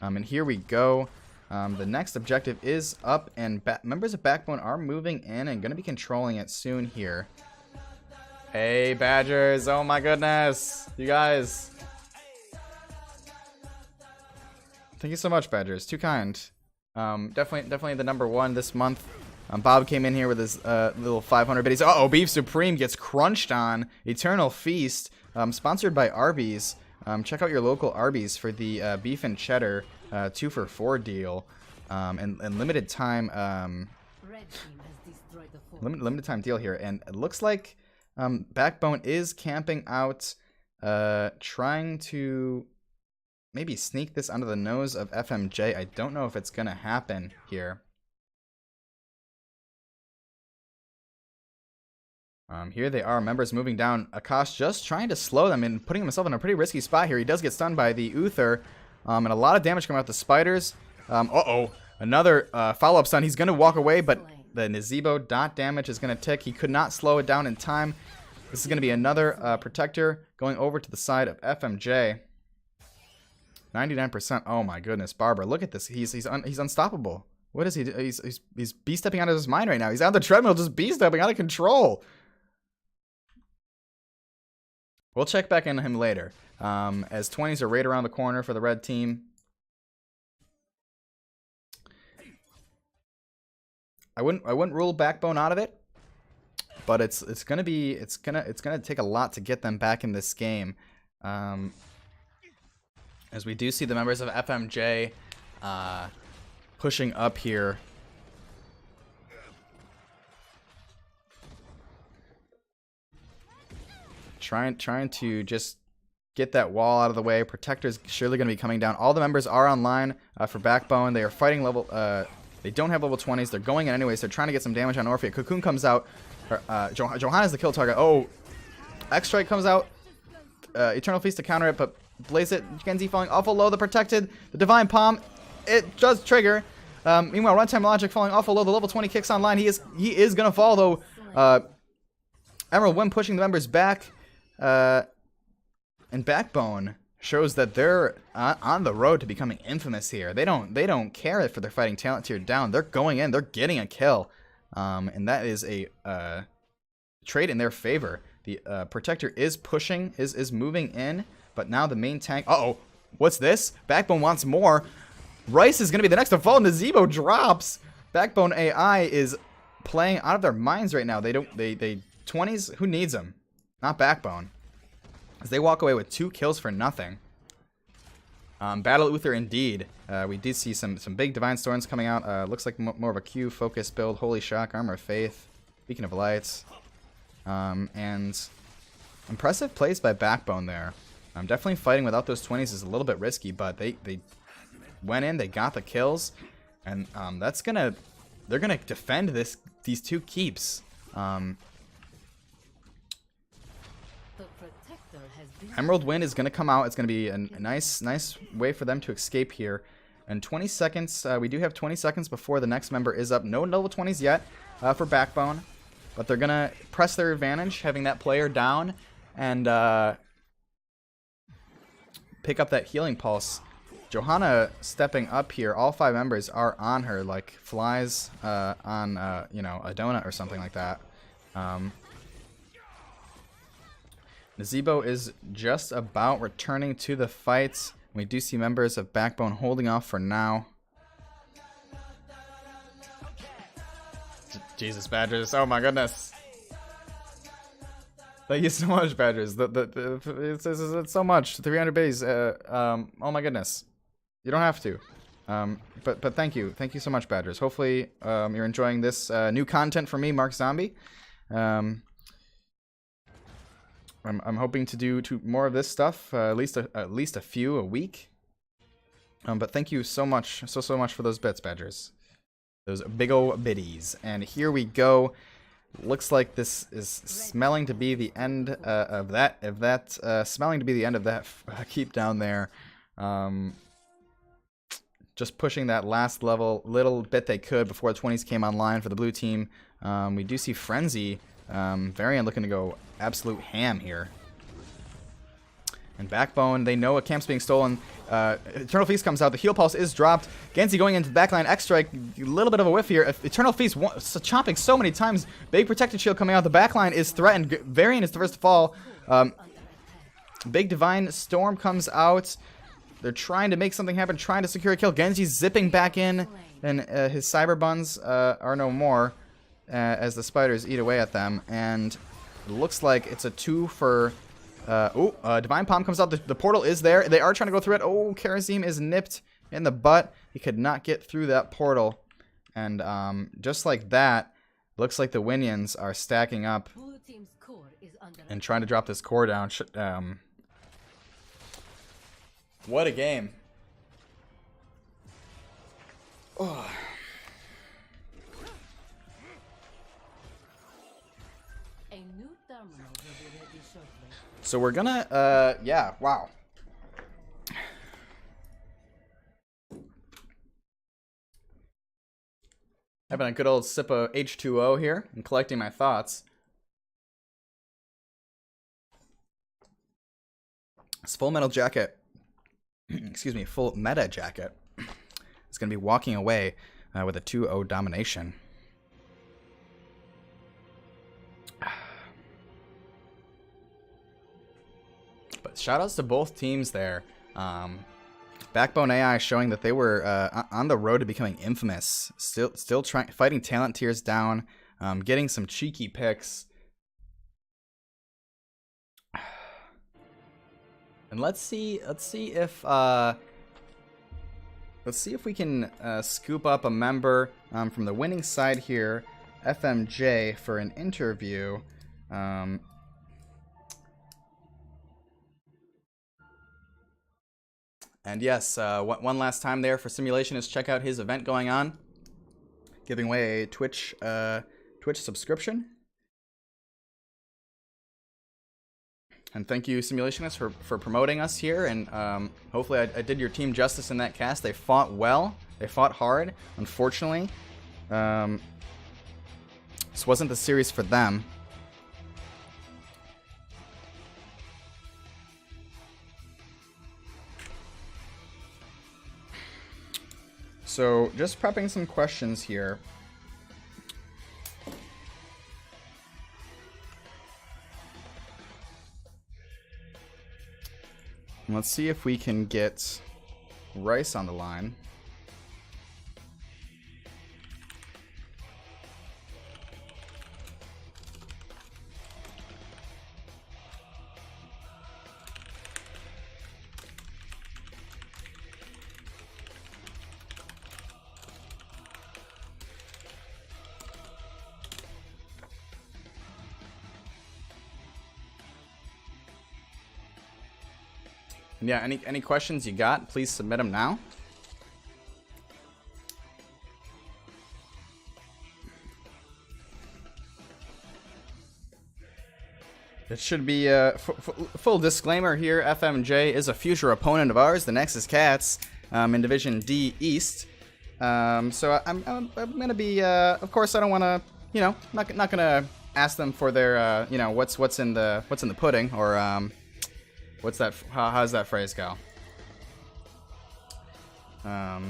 And here we go. The next objective is up, and members of Backbone are moving in and going to be controlling it soon here. Hey, Badgers. Oh, my goodness. You guys. Thank you so much, Badgers. Too kind. Definitely the number 1 this month. Bob came in here with his little 500 biddies. Uh-oh, Beef Supreme gets crunched on. Eternal Feast, sponsored by Arby's. Check out your local Arby's for the beef and cheddar 2-for-4 deal, and limited time limited time deal here. And it looks like Backbone is camping out, trying to maybe sneak this under the nose of FMJ. I don't know if it's gonna happen here. Here they are, members moving down. Akash just trying to slow them and putting himself in a pretty risky spot here. He does get stunned by the Uther, and a lot of damage coming out the spiders. Another follow-up stun. He's going to walk away, but the Nazebo dot damage is going to tick. He could not slow it down in time. This is going to be another Protector going over to the side of FMJ. 99%. Oh my goodness, Barber, look at this. He's unstoppable. What is he? He's B-stepping out of his mind right now. He's on the treadmill, just B-stepping out of control. We'll check back into him later, as 20s are right around the corner for the red team. I wouldn't rule Backbone out of it, but it's gonna take a lot to get them back in this game, as we do see the members of FMJ pushing up here. Trying to just get that wall out of the way. Protector's surely going to be coming down. All the members are online for Backbone. They are fighting level... they don't have level 20s. They're going in anyways. They're trying to get some damage on Orphea. Cocoon comes out. Johanna's the kill target. Oh, X-Strike comes out. Eternal Feast to counter it, but Blaze it. Genji falling awful low. The Protected. The Divine Palm. It does trigger. Meanwhile, Runtime Logic falling awful low. The level 20 kicks online. He is going to fall, though. Emerald Wind pushing the members back. And Backbone shows that they're on the road to becoming infamous here. They don't care if they're fighting talent tier down. They're going in. They're getting a kill. And that is a trade in their favor. The Protector is pushing, is moving in, but now the main tank... Uh-oh. What's this? Backbone wants more. Rice is going to be the next to fall, and the Zebo drops. Backbone AI is playing out of their minds right now. They 20s, who needs them? Not Backbone. As they walk away with 2 kills for nothing. Battle Uther indeed. We did see some big Divine Storms coming out. Looks like more of a Q focus build. Holy Shock, Armor of Faith, Beacon of Lights. And impressive plays by Backbone there. Definitely fighting without those 20s is a little bit risky, but they went in, they got the kills, and they're gonna defend these 2 keeps. Emerald Wind is gonna come out. It's gonna be a nice way for them to escape here. And 20 seconds. We do have 20 seconds before the next member is up. No level 20s yet for Backbone, but they're gonna press their advantage, having that player down, and pick up that healing pulse. Johanna stepping up here. All 5 members are on her like flies on a donut or something like that. Nazebo is just about returning to the fight. We do see members of Backbone holding off for now. Jesus, Badgers. Oh my goodness. Thank you so much, Badgers. It's so much. 300 biddies. Oh my goodness. You don't have to. But thank you. Thank you so much, Badgers. Hopefully you're enjoying this new content from me, Mark Zombie. I'm hoping to do more of this stuff, at least a few a week. But thank you so much, so much for those bits, Badgers. Those big ol' biddies. And here we go. Looks like this is smelling to be the end of that. Smelling to be the end of that keep down there. Just pushing that last level little bit they could before the 20s came online for the blue team. We do see Frenzy. Varian looking to go absolute ham here. And Backbone, they know a camp's being stolen. Eternal Feast comes out. The heal pulse is dropped. Genzi going into the backline. X-Strike, a little bit of a whiff here. Eternal Feast chomping so many times. Big protected shield coming out. The backline is threatened. Varian is the first to fall. Big Divine Storm comes out. They're trying to make something happen, trying to secure a kill. Genji's zipping back in, and his cyber buns are no more as the spiders eat away at them. And it looks like it's a 2 for... Divine Palm comes out. The portal is there. They are trying to go through it. Oh, Karazim is nipped in the butt. He could not get through that portal. And just like that, looks like the Winions are stacking up and trying to drop this core down. What a game. Oh. So we're gonna, yeah, wow. Having a good old sip of H2O here and collecting my thoughts. This Full Metal Jacket, excuse me, Full Meta Jacket is gonna be walking away with a 2-0 domination. But shoutouts to both teams there. Backbone AI showing that they were on the road to becoming infamous. Still fighting talent tiers down, getting some cheeky picks. And let's see if we can scoop up a member from the winning side here, FMJ, for an interview. And yes, one last time there for Simulationist, check out his event going on, giving away a Twitch subscription. And thank you, Simulationist, for promoting us here. And hopefully I did your team justice in that cast. They fought well. They fought hard. Unfortunately, this wasn't the series for them. So, just prepping some questions here. Let's see if we can get Rice on the line. And yeah, any questions you got, please submit them now. It should be full disclaimer here. FMJ is a future opponent of ours, the Nexus Cats, in Division D East. So I'm gonna be, of course, I don't want to, you know, not gonna ask them for their, you know, what's in the pudding, or what's that? How does that phrase go? But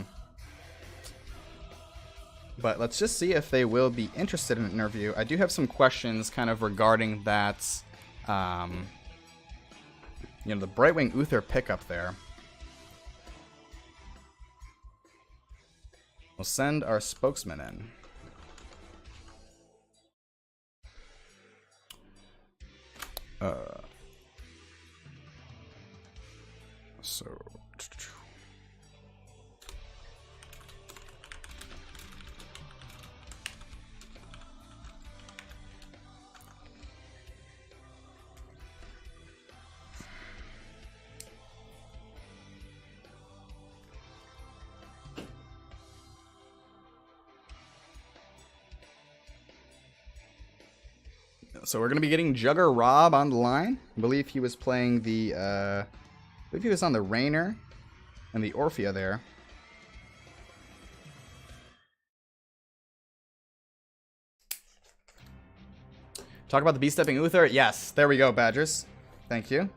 let's just see if they will be interested in an interview. I do have some questions kind of regarding that, you know, the Brightwing Uther pickup there. We'll send our spokesman in. So we're going to be getting Jugger Rob on the line. I believe he was playing the, I believe he was on the Rainer and the Orphea there. Talk about the B-stepping Uther? Yes, there we go, Badgers. Thank you.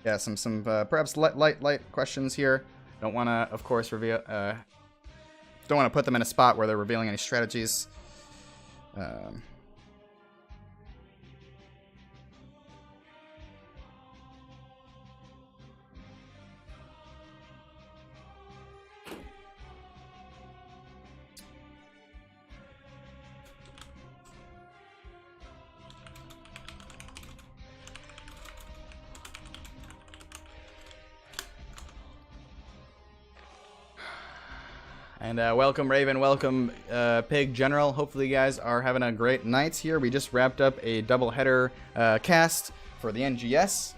Yeah, some perhaps light questions here. Don't want to, of course, reveal, don't want to put them in a spot where they're revealing any strategies. And welcome, Raven. Welcome, Pig General. Hopefully, you guys are having a great night here. We just wrapped up a doubleheader cast for the NGS.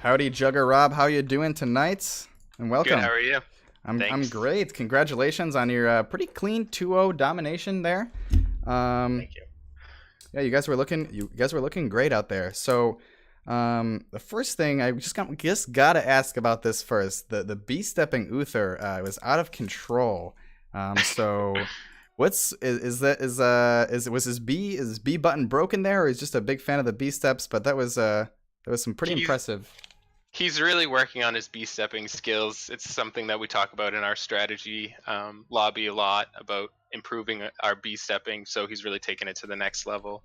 Howdy, Jugger Rob. How you doing tonight? And welcome. Good. How are you? I'm great. Congratulations on your pretty clean 2-0 domination there. Thank you. Yeah, you guys were looking great out there. So. The first thing I just gotta ask about this first. The B-stepping Uther was out of control. So was his B button broken there, or is just a big fan of the B steps? But that was some pretty impressive. He's really working on his B-stepping skills. It's something that we talk about in our strategy lobby a lot, about improving our B-stepping. So he's really taken it to the next level.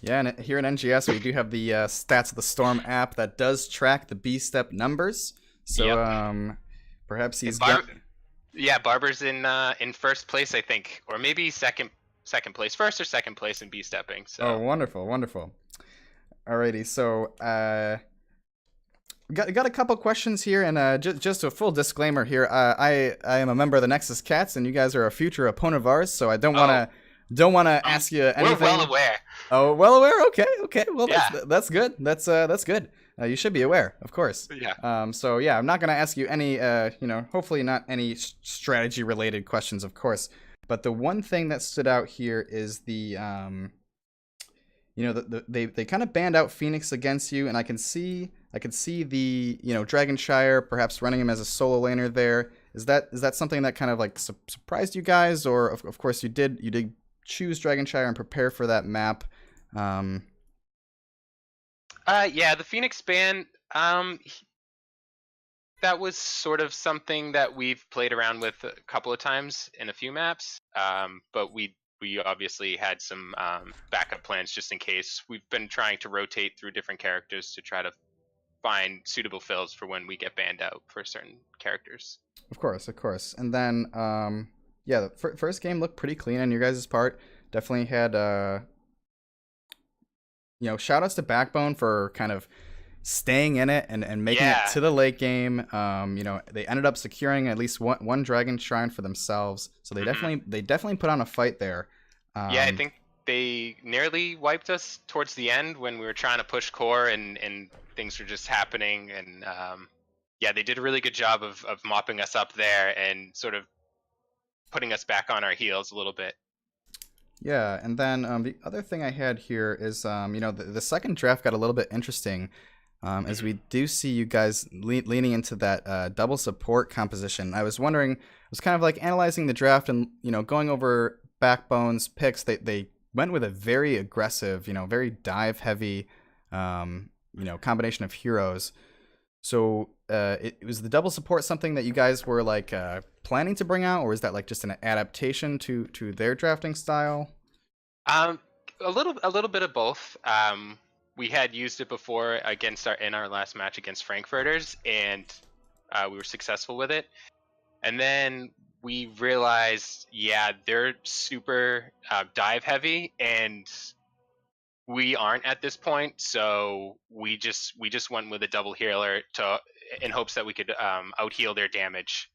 Yeah, and here in NGS, we do have the Stats of the Storm app that does track the B-step numbers. So yep. Perhaps he's Barber's in first place, I think, or maybe second place, first or second place in B-stepping. So. Oh, wonderful. Alrighty, so got a couple questions here, and just a full disclaimer here. I am a member of the Nexus Cats, and you guys are a future opponent of ours, so I don't want to ask you anything. We're well aware. Oh, well aware. Okay, okay. Well, Yeah. that's good. That's good. You should be aware, of course. Yeah. So yeah, I'm not gonna ask you any, hopefully not any strategy related questions, of course. But the one thing that stood out here is they kind of banned out Phoenix against you, and I can see the Dragonshire perhaps running him as a solo laner there. Is that something that kind of like surprised you guys, or of course you did choose Dragonshire and prepare for that map? Yeah, the Phoenix ban. That was sort of something that we've played around with a couple of times in a few maps. But we obviously had some backup plans just in case. We've been trying to rotate through different characters to try to find suitable fills for when we get banned out for certain characters. Of course, of course. And then, yeah, the first game looked pretty clean on your guys' part. Definitely had, shout outs to Backbone for kind of staying in it and making it to the late game. They ended up securing at least one Dragon Shrine for themselves. So they definitely put on a fight there. Yeah, I think they nearly wiped us towards the end when we were trying to push core and things were just happening. And yeah, they did a really good job of mopping us up there and sort of putting us back on our heels a little bit. Yeah, and then the other thing I had here is, the second draft got a little bit interesting, as we do see you guys leaning into that double support composition. I was wondering, I was kind of like analyzing the draft and, going over Backbone's picks. They went with a very aggressive, very dive-heavy, combination of heroes. So it was the double support something that you guys were like planning to bring out, or is that like just an adaptation to their drafting style? A little bit of both. We had used it before in our last match against Frankfurters, and we were successful with it. And then we realized, yeah, they're super dive heavy, and we aren't at this point. So we just went with a double healer in hopes that we could out heal their damage.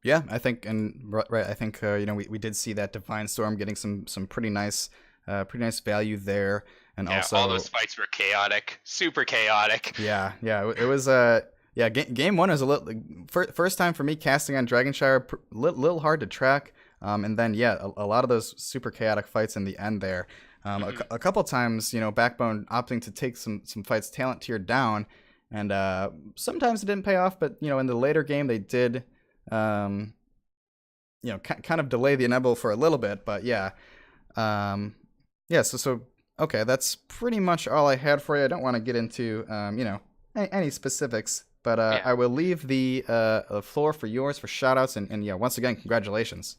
Yeah, I think, I think we did see that Divine Storm getting some pretty nice value there, and yeah, also all those fights were chaotic, super chaotic. Yeah, it was game one was a little first time for me casting on Dragonshire, little hard to track, and then a lot of those super chaotic fights in the end there. A couple times, Backbone opting to take some fights talent tiered down, and sometimes it didn't pay off, but in the later game they did. Kind of delay the inevitable for a little bit, but so okay, that's pretty much all I had for you. I don't want to get into any specifics, but I will leave the floor for yours for shoutouts, and once again, congratulations.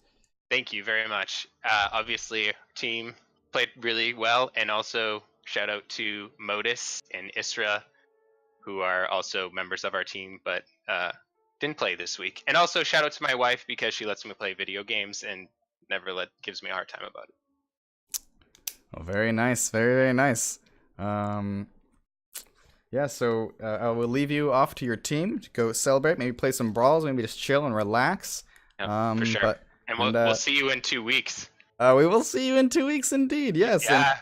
Thank you very much. Obviously, team played really well, and also shout out to Modus and Isra, who are also members of our team, but didn't play this week. And also shout out to my wife, because she lets me play video games and never gives me a hard time about it. Oh, very nice, very, very nice. So I will leave you off to your team to go celebrate, maybe play some brawls, maybe just chill and relax. Yeah, for sure. We'll see you in 2 weeks. We will see you in 2 weeks, indeed. Yes. Yeah.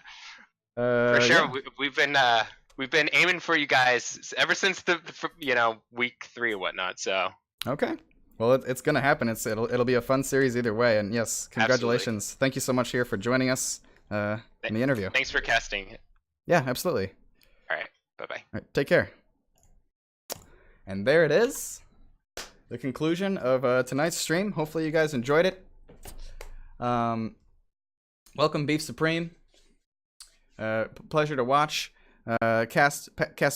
For sure. Yeah. We've been aiming for you guys ever since the week 3 or whatnot. So. Okay. Well, it's gonna happen. It'll be a fun series either way. And yes, congratulations. Absolutely. Thank you so much here for joining us in the interview. Thanks for casting. Yeah, absolutely. All right. Bye-bye. All right, take care. And there it is. The conclusion of tonight's stream. Hopefully you guys enjoyed it. Welcome, Beef Supreme. Pleasure to watch. Cast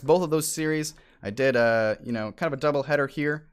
both of those series. I did kind of a double header here.